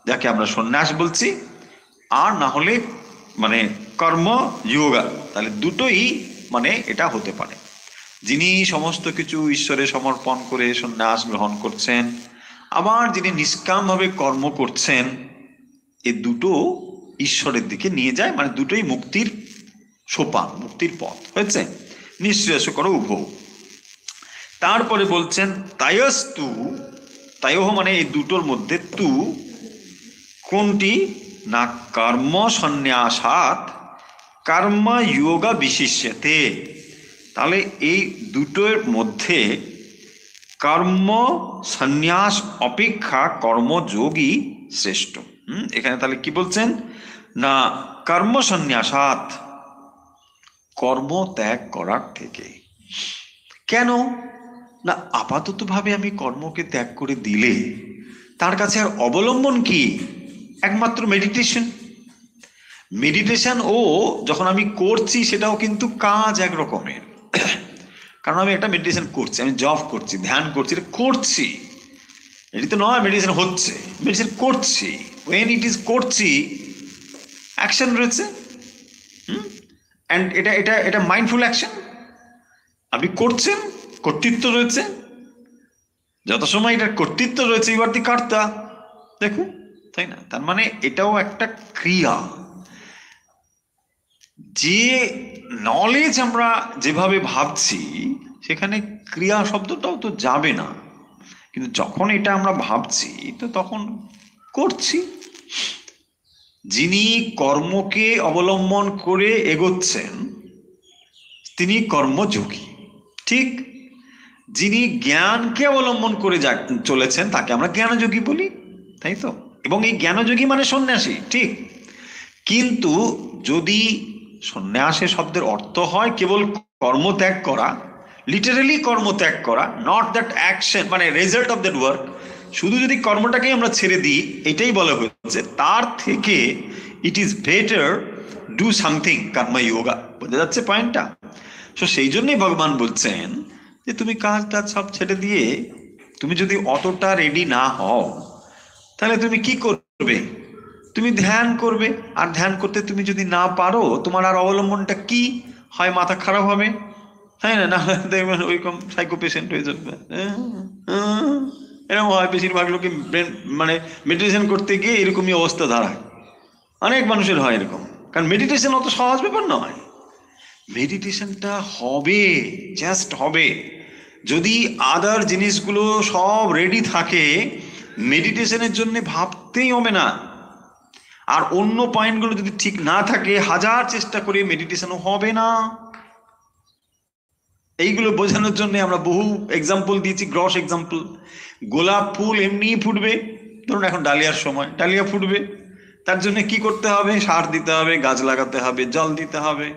S1: যাকে আমরা সন্ন্যাস বলছি। আর না হলে মানে কর্ম যোগা, তাহলে দুটোই মানে এটা হতে পারে। যিনি সমস্ত কিছু ঈশ্বরে সমর্পণ করে সন্ন্যাস গ্রহণ করছেন, আবার যিনি নিষ্কামভাবে কর্ম করছেন, এই দুটো ঈশ্বরের দিকে নিয়ে যায়, মানে দুটোই মুক্তির সোপান, মুক্তির পথ হয়েছে। নিঃশ্রেয়স করো উভৌ। তারপরে বলছেন তায়স্তু, তায়হ মানে এই দুটোর মধ্যে তু কোনটি না কর্ম সন্ন্যাসাৎ কর্ম যোগা বিশিষ্যতে। তাহলে এই দুটোর মধ্যে কর্ম সন্ন্যাস অপেক্ষা কর্মযোগী শ্রেষ্ঠ। এখানে তাহলে কি বলছেন না কর্ম সন্ন্যাসাৎ, কর্ম ত্যাগ করার থেকে। কেন না আপাতত ভাবে আমি কর্মকে ত্যাগ করে দিলে তার কাছে আর অবলম্বন কি? একমাত্র মেডিটেশন। মেডিটেশন ও যখন আমি করছি সেটাও কিন্তু কাজ এক রকমের, কারণ আমি একটা মেডিটেশন করছি, আমি জব করছি, ধ্যান করছি, এটা করছি, এটি তো নয় মেডিটেশন হচ্ছে, মেডিটেশন করছি। ওয়েন ইট ইজ করছি, অ্যাকশন রয়েছে, অ্যান্ড এটা এটা এটা মাইন্ডফুল অ্যাকশন। আপনি করছেন, কর্তৃত্ব রয়েছে, যত সময় এটার কর্তৃত্ব রয়েছে ইউ আর দি কর্তা, দেখুন, তাই না? তার মানে এটাও একটা ক্রিয়া। যে নলেজ আমরা যেভাবে ভাবছি সেখানে ক্রিয়া শব্দটাও তো যাবে না, কিন্তু যখন এটা আমরা ভাবছি তো তখন করছি। যিনি কর্মকে অবলম্বন করে এগোচ্ছেন তিনি কর্মযোগী, ঠিক। যিনি জ্ঞানকে অবলম্বন করে চলেছেন তাকে আমরা জ্ঞানযোগী বলি, তাই তো? এবং এই জ্ঞানযোগী মানে সন্ন্যাসী, ঠিক। কিন্তু যদি সন্ন্যাসী শব্দের অর্থ হয় কেবল কর্মত্যাগ করা, লিটারেলি কর্মত্যাগ করা, নট দ্যাট অ্যাকশন মানে রেজাল্ট অফ দ্যাট ওয়ার্ক, শুধু যদি কর্মটাকেই আমরা ছেড়ে দিই, এটাই বলা হচ্ছে, তার থেকে it is better do something কর্ম যোগা। বোঝা যাচ্ছে পয়েন্টটা? তো সেই জন্যই ভগবান বলছেন যে তুমি কাজটা সব ছেড়ে দিয়ে তুমি যদি অতটা রেডি না হও তাহলে তুমি কি করবে? তুমি ধ্যান করবে, আর ধ্যান করতে তুমি যদি না পারো তোমার আর অবলম্বনটা কি? হয় মাথা খারাপ হবে, তাই না, না দেখবেন ওইরকম সাইকো পেশেন্ট হয়ে যাবে। এরকম হয় বেশিরভাগ লোকে, মানে মেডিটেশন করতে গিয়ে এরকমই অবস্থা দাঁড়ায়, অনেক মানুষের হয় এরকম। কারণ মেডিটেশন অত সহজ ব্যাপার নয়। মেডিটেশনটা হবে, জাস্ট হবে যদি আদার জিনিসগুলো সব রেডি থাকে। মেডিটেশনের জন্য ভাবতেই হবে না। আর অন্য পয়েন্টগুলো যদি ঠিক না থাকে, হাজার চেষ্টা করে মেডিটেশনও হবে না। এইগুলো বোঝানোর জন্য আমরা বহু এক্সাম্পল দিয়েছি, গ্রস এক্সাম্পল। গোলাপ ফুল এমনি ফুটবে, ধরুন এখন ডালিয়ার সময়, ডালিয়া ফুটবে, তার জন্য কি করতে হবে? সার দিতে হবে, গাছ লাগাতে হবে, জল দিতে হবে।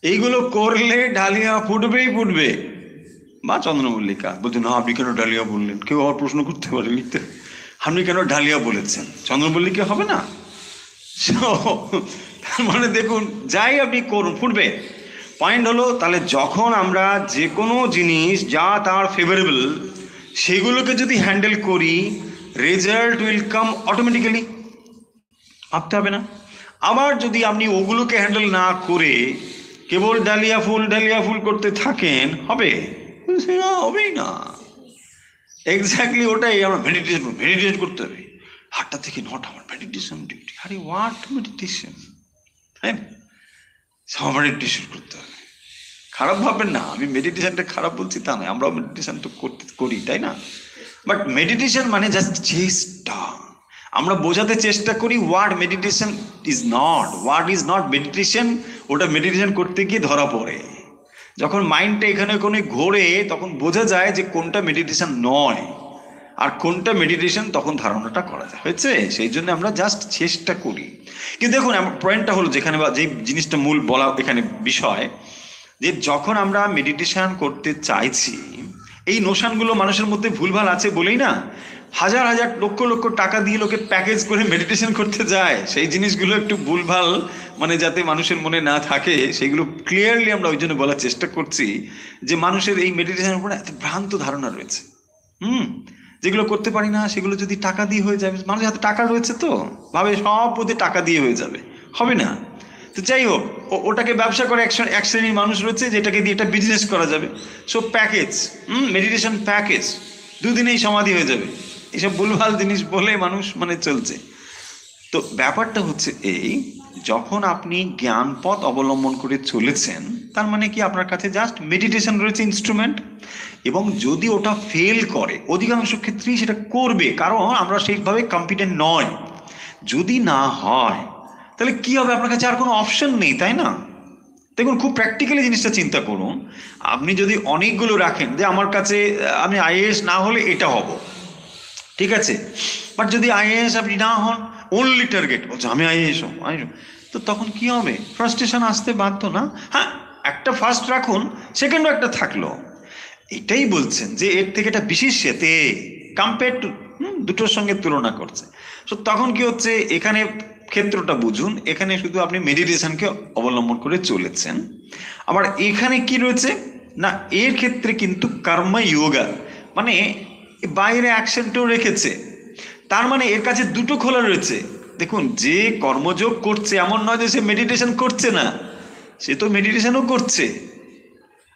S1: এইগুলো করলে ডালিয়া ফুটবেই ফুটবে। বা চন্দ্রমল্লিকা বলছেন, না আপনি কেন ডালিয়া বললেন? কেউ আবার প্রশ্ন করতে পারে, আপনি কেন ডালিয়া বলেছেন, চন্দ্রমল্লিকা হবে না? তার মানে দেখুন, যাই আপনি করুন ফুটবে। পয়েন্ট হলো, তাহলে যখন আমরা যে কোনো জিনিস যা তার ফেভারেবল সেগুলোকে যদি হ্যান্ডেল করি, রেজাল্ট উইল কাম অটোমেটিক্যালি, ভাবতে হবে না। আবার যদি আপনি ওগুলোকে হ্যান্ডেল না করে কেবল ডালিয়া ফুল করতে থাকেন, হবে? হবেই না। এক্স্যাক্টলি ওটাই আমরা মেডিটেশন করতে হবে, 8টা থেকে 9টা আমার মেডিটেশন ডিউটি। আরে হোয়াট মেডিটেশন? হ্যাঁ, মেডিটেশন করতে হবে। খারাপ ভাববেন না, আমি মেডিটেশনটা খারাপ বলছি তা নয়, আমরাও মেডিটেশন তো করি, তাই না? বাট মেডিটেশন মানে জাস্ট চেষ্টা। আমরা বোঝাতে চেষ্টা করি what meditation is not, what is not meditation. ওটা মেডিটেশন করতে গিয়ে ধরা পড়ে। যখন মাইন্ডটা এখানে ওখানে ঘোরে তখন বোঝা যায় যে কোনটা মেডিটেশন নয়। আর কোনটা মেডিটেশন, তখন ধারণাটা করা যায়। হয়েছে? সেই জন্য আমরা জাস্ট চেষ্টা করি। কিন্তু দেখুন, আমার পয়েন্টটা হলো যেখানে, বা যে জিনিসটা মূল বলা এখানে বিষয়, যে যখন আমরা মেডিটেশন করতে চাইছি, এই নোশনগুলো মানুষের মধ্যে ভুলভাল আছে বলেই না হাজার হাজার লক্ষ লক্ষ টাকা দিয়ে লোকে প্যাকেজ করে মেডিটেশন করতে যায়। সেই জিনিসগুলো একটু ভুলভাল, মানে যাতে মানুষের মনে না থাকে, সেগুলো ক্লিয়ারলি আমরা ওই জন্য বলার চেষ্টা করছি যে মানুষের এই মেডিটেশনের উপরে এত ভ্রান্ত ধারণা রয়েছে। যেগুলো করতে পারি না সেগুলো যদি টাকা দিয়ে হয়ে যাবে, মানুষের হাতে টাকা রয়েছে তো ভাবে সব বোধে টাকা দিয়ে হয়ে যাবে, হবে না। তো যাই হোক, ওটাকে ব্যবসা করে এক শ্রেণীর মানুষ রয়েছে যেটাকে দিয়ে এটা বিজনেস করা যাবে। সো প্যাকেজ, মেডিটেশন প্যাকেজ, দুদিনেই সমাধি হয়ে যাবে, এসব ভুলভাল জিনিস বলে মানুষ মানে চলছে। তো ব্যাপারটা হচ্ছে এই, যখন আপনি জ্ঞান পথ অবলম্বন করে চলেছেন, তার মানে কি আপনার কাছে জাস্ট মেডিটেশন রয়েছে ইনস্ট্রুমেন্ট, এবং যদি ওটা ফেল করে, অধিকাংশ ক্ষেত্রেই সেটা করবে, কারণ আমরা সেইভাবে কম্পিটেন্ট নয়। যদি না হয় তাহলে কি হবে? আপনার কাছে আর কোনো অপশন নেই, তাই না? দেখুন, খুব প্র্যাকটিক্যালি জিনিসটা চিন্তা করুন। আপনি যদি অনেকগুলো রাখেন যে আমার কাছে আমি আইএএস না হলে এটা হব, ঠিক আছে, বাট যদি আইএএস আপনি না হন, অনলি টার্গেট বলছে আমি আইএএস হব, তো তখন কি হবে? ফ্রাস্ট্রেশন আসতে বাধ্য না? হ্যাঁ, একটা ফার্স্ট রাখুন, সেকেন্ডও একটা থাকলো। এটাই বলছেন যে এর থেকে এটা বিশেষ সেতে কম্পেয়ার টু, দুটোর সঙ্গে তুলনা করছে। তো তখন কি হচ্ছে, এখানে ক্ষেত্রটা বুঝুন, এখানে শুধু আপনি মেডিটেশনকে অবলম্বন করে চলেছেন। আবার এখানে কি রয়েছে না, এর ক্ষেত্রে কিন্তু কর্ম যোগা, মানে বাইরে অ্যাকশনটাও রেখেছে। তার মানে এর কাছে দুটো খোলা রয়েছে। দেখুন, যে কর্মযোগ করছে এমন নয় যে সে মেডিটেশন করছে না, সে তো মেডিটেশনও করছে,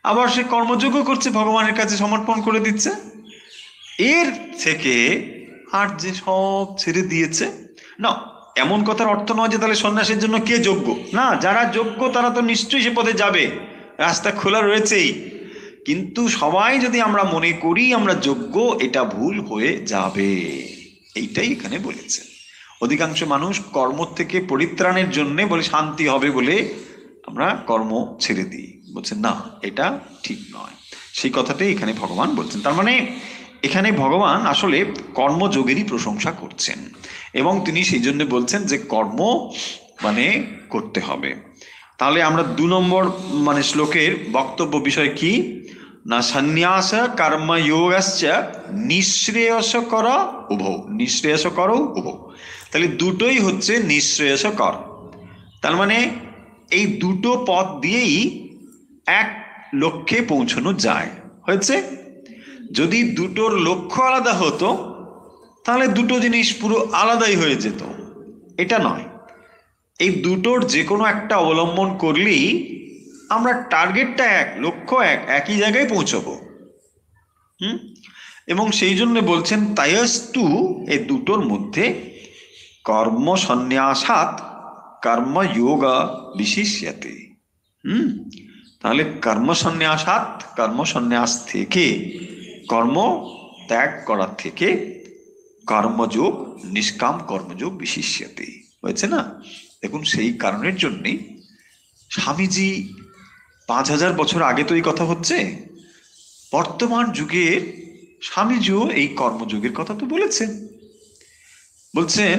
S1: আবার সে কর্মযোগও করছে, ভগবানের কাছে সমর্পণ করে দিচ্ছে। এর থেকে আর যে সব ছেড়ে দিয়েছে না, এমন কথার অর্থ নয় যে তাহলে সন্ন্যাসের জন্য কে যোগ্য, না, যারা যোগ্য তারা তো নিশ্চয়ই সে পথে যাবে, রাস্তা খোলা রয়েছেই। কিন্তু সবাই যদি আমরা মনে করি আমরা যোগ্য, এটা ভুল হয়ে যাবে, এইটাই এখানে বলেছে। অধিকাংশ মানুষ কর্ম থেকে পরিত্রাণের জন্য বলে শান্তি হবে বলে আমরা কর্ম ছেড়ে দিই, বলছেন না, এটা ঠিক নয়। সেই কথাটাই এখানে ভগবান বলছেন। তার মানে এখানে ভগবান আসলে কর্মযোগেরই প্রশংসা করছেন, এবং তিনি সেই জন্য বলছেন যে কর্ম মানে করতে হবে। তাহলে আমরা 2 নম্বর মানে শ্লোকের বক্তব্য বিষয় কি না, সন্ন্যাস কর্মযোগশ্চ নিঃশ্রেয়সকর উভৌ, নিঃশ্রেয়সকর উভৌ। তাহলে দুটোই হচ্ছে নিঃশ্রেয়সকর। তার মানে এই দুটো পথ দিয়েই এক লক্ষ্যে পৌঁছানো যায়। হয়েছে? যদি দুটোর লক্ষ্য আলাদা হতো তাহলে দুটো জিনিস পুরো আলাদাই হয়ে যেত, এটা নয়। এই দুটোর যে কোনো একটা অবলম্বন করলেই আমরা টার্গেটটা এক, লক্ষ্য এক, একই জায়গায় পৌঁছবো। এবং সেই জন্য বলছেন তায়স্তু, এই দুটোর মধ্যে কর্ম সন্ন্যাসাৎ কর্মযোগ বিশিষ্যতে। তাহলে কর্মসন্ন্যাসাৎ, কর্মসন্ন্যাস থেকে, কর্ম ত্যাগ করার থেকে কর্মযোগ, নিষ্কাম কর্মযোগ বিশিষ্যতে, হয়েছে না? দেখুন, সেই কারণের জন্যেই স্বামীজি 5000 বছর আগে তো এই কথা হচ্ছে, বর্তমান যুগের স্বামীজিও এই কর্মযোগের কথা তো বলেছেন। বলছেন,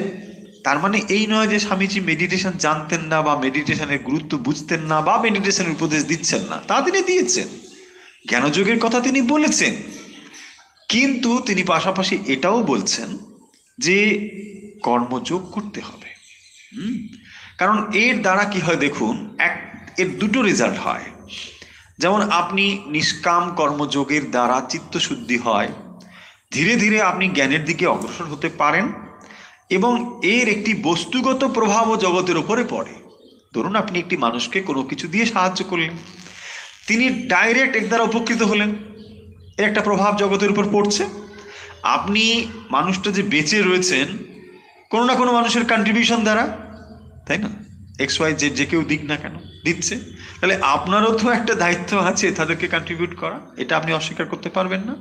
S1: তার মানে এই নয় যে স্বামীজি মেডিটেশন জানতেন না, বা মেডিটেশনের গুরুত্ব বুঝতেন না, বা মেডিটেশনের উপদেশ দিচ্ছেন না, তা তিনি দিয়েছেন, জ্ঞানযোগের কথা তিনি বলেছেন। কিন্তু তিনি পাশাপাশি এটাও বলছেন যে কর্মযোগ করতে হবে। কারণ এর দ্বারা কি হয় দেখুন, এর দুটো রেজাল্ট হয়। যেমন আপনি নিষ্কাম কর্মযোগের দ্বারা চিত্তশুদ্ধি হয়, ধীরে ধীরে আপনি জ্ঞানের দিকে অগ্রসর হতে পারেন, এবং এর একটি বস্তুগত প্রভাবও জগতের উপরে পড়ে। ধরুন, আপনি একটি মানুষকে কোনো কিছু দিয়ে সাহায্য করলেন, তিনি ডাইরেক্ট এর দ্বারা উপকৃত হলেন, এর একটা প্রভাব জগতের উপর পড়ছে। আপনি মানুষটা যে বেঁচে রয়েছেন কোনো না কোনো মানুষের কন্ট্রিবিউশন দ্বারা, তাই না? XY যে কেউ দিক না কেন দিচ্ছে, তাহলে আপনারও তো একটা দায়িত্ব আছে তাদেরকে কন্ট্রিবিউট করা, এটা আপনি অস্বীকার করতে পারবেন না।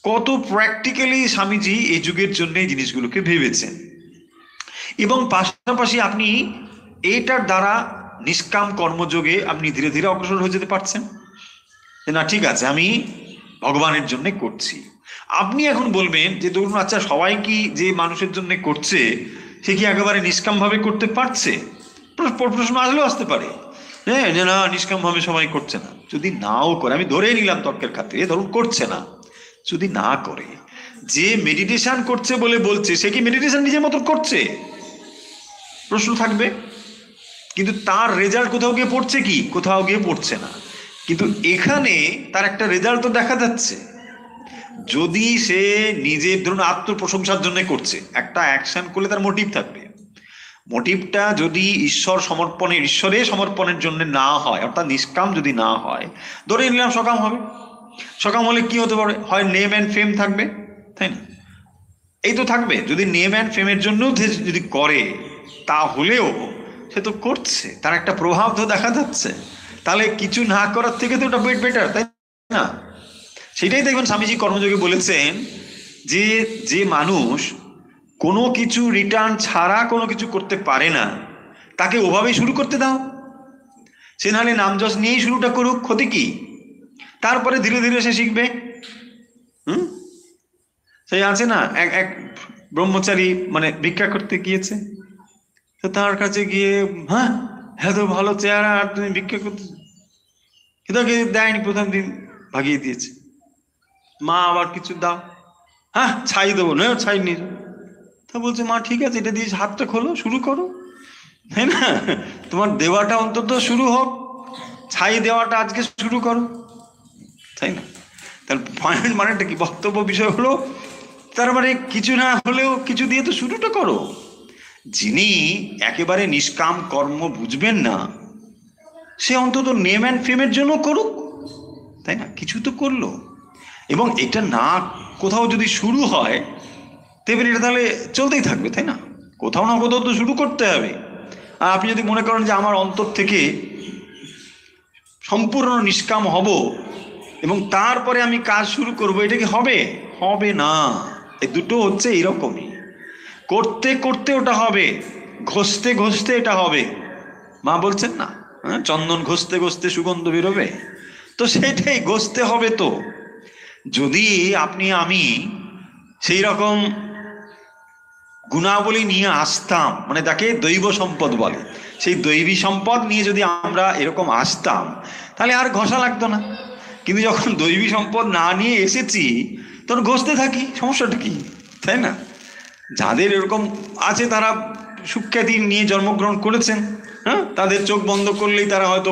S1: কত প্র্যাকটিক্যালি স্বামীজি এই যুগের জন্য এই জিনিসগুলোকে ভেবেছেন। এবং পাশাপাশি আপনি এটার দ্বারা নিষ্কাম কর্মযোগে আপনি ধীরে ধীরে অগ্রসর হয়ে যেতে পারছেন। না, ঠিক আছে, আমি ভগবানের জন্য করছি। আপনি এখন বলবেন যে ধরুন আচ্ছা সবাই কি যে মানুষের জন্য করছে সে কি একেবারে নিষ্কাম ভাবে করতে পারছে? প্রশ্ন আসলেও আসতে পারে, হ্যাঁ, যে না নিষ্কাম ভাবে সবাই করছে না। যদি নাও করে, আমি ধরে নিলাম তর্কের খাতিরে ধরুন করছে না, যদি না করে, যে মেডিটেশন করছে বলে বলছে সে কি মেডিটেশন নিজের মতো করছে? প্রশ্ন থাকবে। কিন্তু তার রেজাল্ট কোথাও গিয়ে পড়ছে কি? কোথাও গিয়ে পড়ছে না। কিন্তু এখানে তার একটা রেজাল্ট তো দেখা যাচ্ছে। যদি সে নিজের ধরুন আত্মপ্রশংসার জন্য করছে, একটা অ্যাকশন করলে তার মোটিভ থাকবে। মোটিভটা যদি ঈশ্বরে সমর্পণের জন্য না হয়, অর্থাৎ নিষ্কাম যদি না হয়, ধরে নিলাম সকাম হবে। সকাম হলে কি হতে পারে? হয় নেম অ্যান্ড ফেম থাকবে, তাই না? এই তো থাকবে। যদি নেম অ্যান্ড ফেমের জন্য যদি করে, তাহলেও সে তো করছে, তার একটা প্রভাব তো দেখা যাচ্ছে। তাহলে কিছু না করার থেকে তো ওটা বেটার, তাই না? সেটাই দেখবেন স্বামীজি কর্মযোগে বলেছেন যে যে মানুষ কোনো কিছু রিটার্ন ছাড়া কোনো কিছু করতে পারে না, তাকে ওভাবেই শুরু করতে দাও। সে নাহলে নাম যশ নিয়েই শুরুটা করুক, ক্ষতি কি? তারপরে ধীরে ধীরে সে শিখবে। হুম, সেই আছে না এক এক ব্রহ্মচারী মানে ভিক্ষা করতে গিয়েছে, তো তার কাছে গিয়ে, হ্যাঁ এত ভালো চেহারা আর তুমি ভিক্ষা করতে, কিন্তু দেয়নি, প্রথম দিন ভাগিয়ে দিয়েছে। মা আবার কিছু দাও, হ্যাঁ ছাই দেবো না, ছাই নিয়ে যাও। তা বলছে মা ঠিক আছে, এটা দিয়ে হাতটা খোলো, শুরু করো, তাই না? তোমার দেওয়াটা অন্তত শুরু হোক, ছাই দেওয়াটা আজকে শুরু করো, তাই না? তার পয়েন্ট মানেটা কি, বক্তব্য বিষয় হলো তার মানে কিছু না হলেও কিছু দিয়ে তো শুরুটা করো। যিনি একেবারে নিষ্কাম কর্ম বুঝবেন না, সে অন্তত নেম অ্যান্ড ফেমের জন্য করুক, তাই না? কিছু তো করলো। এবং এটা না কোথাও যদি শুরু হয়, তেমনি এটা তাহলে চলতেই থাকবে, তাই না? কোথাও না কোথাও তো শুরু করতে হবে। আর আপনি যদি মনে করেন যে আমার অন্তর থেকে সম্পূর্ণ নিষ্কাম হব এবং তারপরে আমি কাজ শুরু করব, এটা কি হবে? হবে না। এই দুটো হচ্ছে এইরকমই, করতে করতে ওটা হবে, ঘষতে ঘষতে এটা হবে। মা বলছেন না, হ্যাঁ, চন্দন ঘষতে ঘষতে সুগন্ধ বেরোবে। তো সেটাই ঘষতে হবে। তো যদি আপনি আমি সেই রকম গুণাবলী নিয়ে আসতাম, মানে তাকে দৈব সম্পদ বলে, সেই দৈবী সম্পদ নিয়ে যদি আমরা এরকম আসতাম, তাহলে আর ঘষা লাগতো না। কিন্তু যখন দৈবী সম্পদ না নিয়ে এসেছি, তখন ঘষতে থাকি, সমস্যাটা কি, তাই না? যাদের এরকম আছে তারা সুখ্যাতি নিয়ে জন্মগ্রহণ করেছেন, হ্যাঁ, তাদের চোখ বন্ধ করলেই তারা হয়তো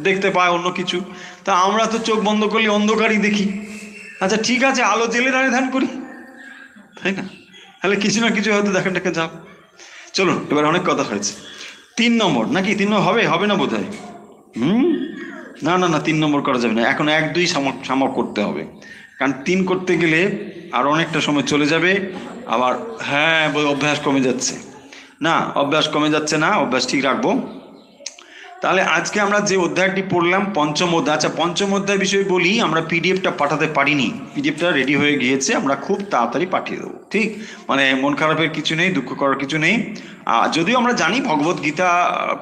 S1: দেখতে পায় অন্য কিছু। তা আমরা তো চোখ বন্ধ করলে অন্ধকারই দেখি। আচ্ছা ঠিক আছে, আলো জেলে দাঁড়িয়ে ধ্যান করি, তাই না? তাহলে কিছু না কিছু হয়তো দেখা যাক। চলুন, এবার অনেক কথা হয়েছে। 3 নম্বর নাকি 3 নম্বর হবে? হবে না বোধ হয়। না না না, 3 নম্বর করা যাবে না, এখন 1 2 সামক করতে হবে। কারণ 3 করতে গেলে আর অনেকটা সময় চলে যাবে। আবার হ্যাঁ, অভ্যাস কমে যাচ্ছে না, অভ্যাস কমে যাচ্ছে না, অভ্যাস ঠিক রাখবো। তাহলে আজকে আমরা যে অধ্যায়টি পড়লাম, পঞ্চম অধ্যায়। আচ্ছা, পঞ্চম অধ্যায় বিষয়ে বলি, আমরা পিডিএফটা পাঠাতে পারিনি, পিডিএফটা রেডি হয়ে গিয়েছে, আমরা খুব তাড়াতাড়ি পাঠিয়ে দেবো, ঠিক? মানে মন খারাপের কিছু নেই, দুঃখ করার কিছু নেই। যদিও আমরা জানি ভগবত গীতা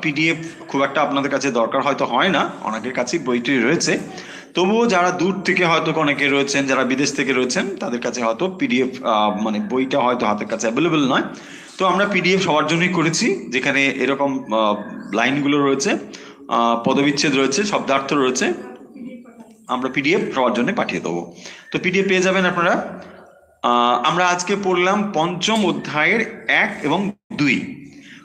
S1: পিডিএফ খুব একটা আপনাদের কাছে দরকার হয়তো হয় না, অনেকের কাছেই বইটি রয়েছে। তবুও যারা দূর থেকে হয়তো অনেকে রয়েছেন, যারা বিদেশ থেকে রয়েছেন, তাদের কাছে হয়তো পিডিএফ মানে বইটা হয়তো হাতের কাছে অ্যাভেলেবেল নয়। তো আমরা পিডিএফ সবার জন্যই করেছি, যেখানে এরকম লাইনগুলো রয়েছে, পদবিচ্ছেদ রয়েছে, শব্দার্থ রয়েছে, আমরা পিডিএফ সবার জন্য পাঠিয়ে দেবো। তো পিডিএফ পেয়ে যাবেন আপনারা। আমরা আজকে পড়লাম পঞ্চম অধ্যায়ের 1 এবং 2।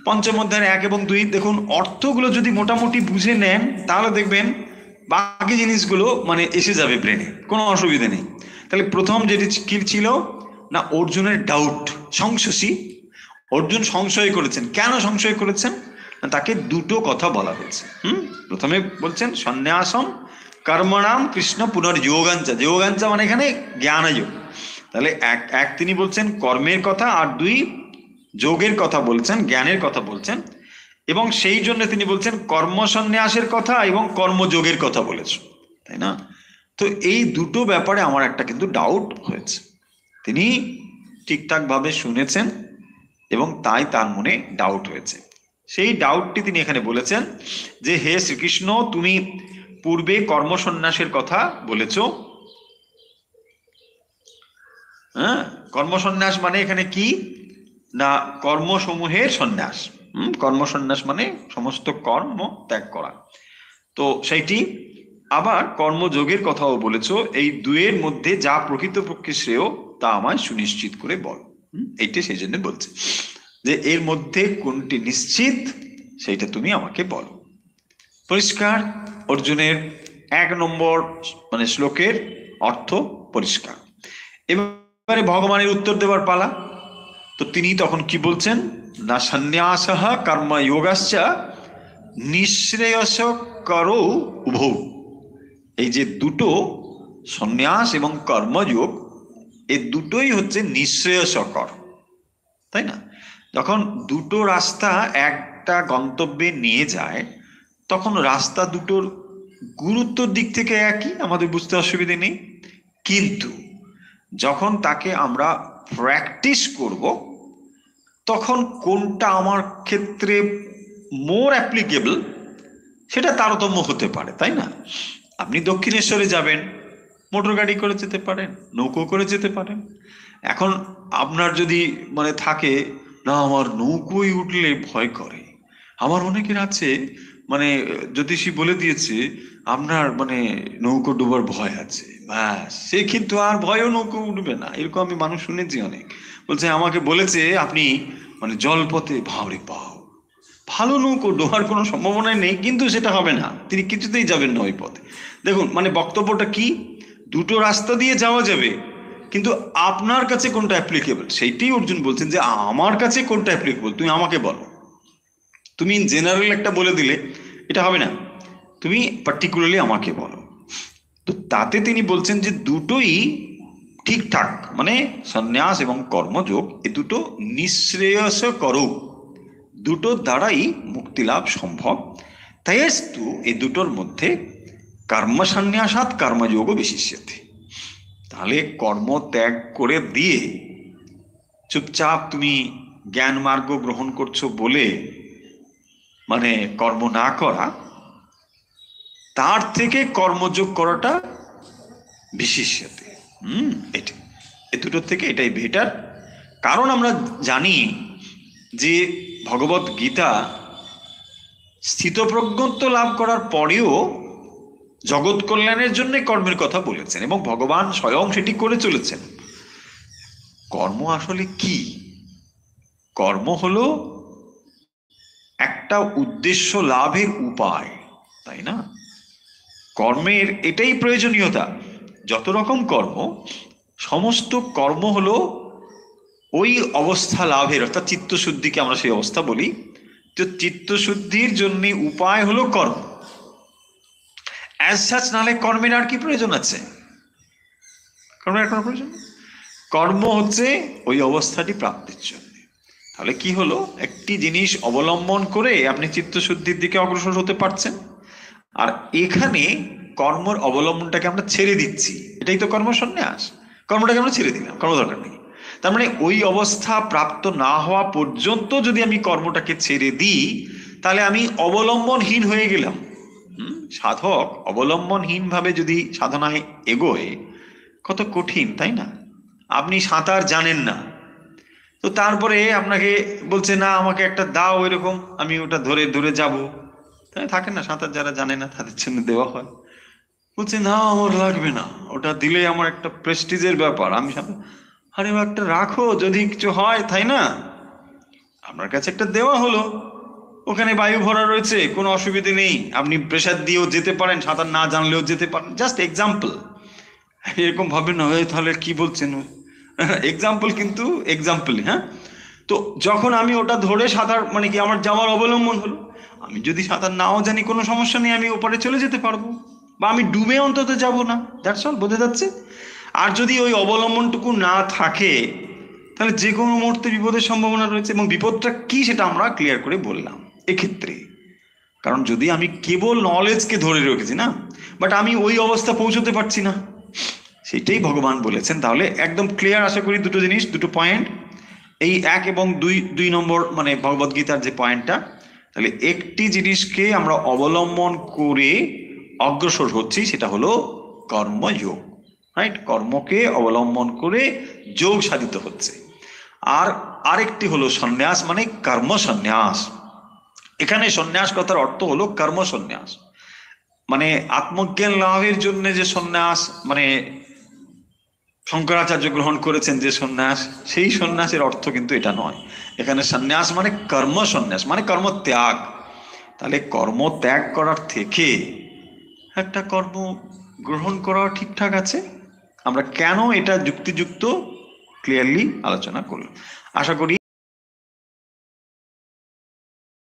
S1: পঞ্চম অধ্যায়ের 1 এবং 2 দেখুন, অর্থগুলো যদি মোটামুটি বুঝে নেন, তাহলে দেখবেন বাকি জিনিসগুলো মানে এসে যাবে ব্রেনে, কোনো অসুবিধা নেই। তাহলে প্রথম যেটি কি ছিল না, অর্জুনের ডাউট, সংশয়ী। অর্জুন সংশয় করেছেন। কেন সংশয় করেছেন? তাকে দুটো কথা বলা হয়েছে। প্রথমে বলছেন সন্ন্যাসম কর্মণাম কৃষ্ণ পুনর্যোগাঞ্চা। যোগাঞ্চা মানে এখানে জ্ঞানযোগ। তাহলে এক তিনি বলছেন কর্মের কথা, আর 2 যোগের কথা বলছেন, জ্ঞানের কথা বলছেন। এবং সেই জন্য তিনি বলছেন কর্মসন্ন্যাসের কথা এবং কর্মযোগের কথা বলেছেন, তাই না? তো এই দুটো ব্যাপারে আমার একটা কিন্তু ডাউট হয়েছে। তিনি ঠিকঠাক ভাবে শুনেছেন এবং তাই তার মনে ডাউট হয়েছে। সেই ডাউটটি তিনি এখানে বলেছেন যে হে শ্রীকৃষ্ণ, তুমি পূর্বে কর্মসন্ন্যাসের কথা বলেছ, হ্যাঁ, কর্মসন্ন্যাস মানে এখানে কি না, কর্মসমূহের সন্ন্যাস। কর্মসন্ন্যাস মানে সমস্ত কর্ম ত্যাগ করা। তো সেইটি আবার কর্মযোগের কথাও বলেছো, এই দুয়ের মধ্যে যা প্রকৃতপক্ষে শ্রেয় তা আমায় সুনিশ্চিত করে বল। এইটা সেই জন্য বলছে যে এর মধ্যে কোনটি নিশ্চিত সেইটা তুমি আমাকে বলো। পরিষ্কার, অর্জুনের 1 নম্বর মানে শ্লোকের অর্থ পরিষ্কার। এবারে ভগবানের উত্তর দেওয়ার পালা। তো তিনি তখন কি বলছেন না, সন্ন্যাসঃ কর্মযোগশ্চ নিঃশ্রেয়স করো উভৌ। এই যে দুটো সন্ন্যাস এবং কর্মযোগ, এই দুটোই হচ্ছে নিঃশ্রেয়সকর, তাই না? যখন দুটো রাস্তা একটা গন্তব্যে নিয়ে যায়, তখন রাস্তা দুটোর গুরুত্বর দিক থেকে একই, আমাদের বুঝতে অসুবিধে নেই। কিন্তু যখন তাকে আমরা প্র্যাকটিস করব, তখন কোনটা আমার ক্ষেত্রে মোর অ্যাপ্লিকেবল সেটা তারতম্য হতে পারে, তাই না? আপনি দক্ষিণেশ্বরে যাবেন, মোটর গাড়ি করে যেতে পারেন, নৌকো করে যেতে পারেন। এখন আপনার যদি মানে থাকে না আমার নৌকোয় উঠলে ভয় করে, আমার অনেকের আছে মানে জ্যোতিষী বলে দিয়েছে আপনার মানে নৌকো ডুবার ভয় আছে, ব্যাস সে কিন্তু আর ভয়ও নৌকো উঠবে না। এরকম আমি মানুষ শুনেছি অনেক, বলছে আমাকে বলেছে আপনি মানে জলপথে ভাবরে পাও, ভালো নৌকো ডোবার কোনো সম্ভাবনাই নেই, কিন্তু সেটা হবে না, তিনি কিছুতেই যাবেন না ওই পথে। দেখুন মানে বক্তব্যটা কি, দুটো রাস্তা দিয়ে যাওয়া যাবে, কিন্তু আপনার কাছে কোনটা অ্যাপ্লিকেবল সেইটাই অর্জুন বলছেন যে আমার কাছে কোনটা অ্যাপ্লিকেবল তুমি আমাকে বলো। তুমি জেনারেল একটা বলে দিলে এটা হবে না, তুমি পার্টিকুলারলি আমাকে বলো। তো তাতে তিনি বলছেন যে দুটোই ঠিকঠাক, মানে সন্ন্যাস এবং কর্মযোগ এ দুটো নিঃশ্রেয়স করো, দুটোর দ্বারাই মুক্তি লাভ সম্ভব। তাইস্তু এই দুটোর মধ্যে কর্মসন্ন্যাসাৎ কর্মযোগ বিশিষ্যতে। তাহলে কর্ম ত্যাগ করে দিয়ে চুপচাপ তুমি জ্ঞান মার্গ গ্রহণ করছো বলে মানে কর্ম না করা, তার থেকে কর্মযোগ করাটা বিশিষ্যতে। এটা এ দুটোর থেকে এটাই বেটার। কারণ আমরা জানি যে ভগবত গীতা স্থিতপ্রজ্ঞত্ব লাভ করার পরেও জগৎ কল্যাণের জন্য কর্মের কথা বলেছেন, এবং ভগবান স্বয়ং সেটি করে চলেছেন। কর্ম আসলে কি? কর্ম হলো একটা উদ্দেশ্য লাভের উপায়, তাই না? কর্মের এটাই প্রয়োজনীয়তা। যত রকম কর্ম, সমস্ত কর্ম হলো ওই অবস্থা লাভের, অর্থাৎ চিত্তশুদ্ধিকে আমরা সেই অবস্থা বলি। তো চিত্তশুদ্ধির জন্য উপায় হলো কর্ম। অ্যাজ সাচ নাহলে কর্মের আর কি প্রয়োজন আছে? কর্মের কোনো প্রয়োজন? কর্ম হচ্ছে ওই অবস্থাটি প্রাপ্তির জন্য। তাহলে কি হলো, একটি জিনিস অবলম্বন করে আপনি চিত্তশুদ্ধির দিকে অগ্রসর হতে পারছেন, আর এখানে কর্মের অবলম্বনটাকে আমরা ছেড়ে দিচ্ছি, এটাই তো কর্মসন্ন্যাস। কর্মটাকে আমরা ছেড়ে দিলাম, কর্ম দরকার নেই। তার মানে ওই অবস্থা প্রাপ্ত না হওয়া পর্যন্ত যদি আমি কর্মটাকে ছেড়ে দিই, তাহলে আমি অবলম্বনহীন হয়ে গেলাম। সাধক অবলম্বনহীন ভাবে যদি সাধনায় এগোয়, কত কঠিন, তাই না? আপনি সাঁতার জানেন না, তো তারপরে আপনাকে বলছে না আমাকে একটা দাও এরকম, আমি ওটা ধরে ধরে যাবো। তাই থাকে না, সাঁতার যারা জানে না তাদের জন্য দেওয়া হয়। বলছে না আমার লাগবে না, ওটা দিলে আমার একটা প্রেস্টিজের ব্যাপার, আমি সাঁতার। আরে একটা রাখো, যদি কিছু হয়, তাই না? আপনার কাছে একটা দেওয়া হলো, ওখানে বায়ু ভরা রয়েছে, কোনো অসুবিধে নেই, আপনি প্রেসার দিয়েও যেতে পারেন, সাঁতার না জানলেও যেতে পারেন। Just example. এরকম ভাবে না তাহলে কি বলছেন, এক্সাম্পল কিন্তু এক্সাম্পল। হ্যাঁ, তো যখন আমি ওটা ধরে সাঁতার মানে কি আমার যাওয়ার অবলম্বন হলো, আমি যদি সাঁতার নাও জানি কোনো সমস্যা নেই, আমি ওপারে চলে যেতে পারবো, বা আমি ডুবে অন্তত যাব না। দ্যাটস অল, বোঝা যাচ্ছে? আর যদি ওই অবলম্বনটুকু না থাকে, তাহলে যে কোনো মুহূর্তে বিপদের সম্ভাবনা রয়েছে, এবং বিপদটা কি সেটা আমরা ক্লিয়ার করে বললাম এক্ষেত্রে। কারণ যদি আমি কেবল নলেজকে ধরে রেখেছি না, বাট আমি ওই অবস্থা পৌঁছতে পারছি না, সেটাই ভগবান বলেছেন। তাহলে একদম ক্লিয়ার আশা করি দুটো জিনিস, দুটো পয়েন্ট, এই 1 এবং 2 নম্বর মানে ভগবদ্গীতার যে পয়েন্টটা। তাহলে একটি জিনিসকে আমরা অবলম্বন করে অগ্রসর হচ্ছি, সেটা হলো কর্মযোগ। রাইট? কর্মকে অবলম্বন করে যোগ সাধিত হচ্ছে। আর আরেকটি হলো সন্ন্যাস, মানে কর্ম সন্ন্যাস। এখানে সন্ন্যাস কথার অর্থ হলো কর্ম সন্ন্যাস, মানে আত্মজ্ঞান লাভের জন্য যে সন্ন্যাস, মানে শঙ্করাচার্য গ্রহণ করেছেন যে সন্ন্যাস, সেই সন্ন্যাসের অর্থ কিন্তু এটা নয়। এখানে সন্ন্যাস মানে কর্ম সন্ন্যাস, মানে কর্ম ত্যাগ। তাহলে কর্ম ত্যাগ করার থেকে একটা কর্ম গ্রহণ করা ঠিকঠাক আছে। আমরা কেন এটা যুক্তিযুক্ত ক্লিয়ারলি আলোচনা করলাম। আশা করি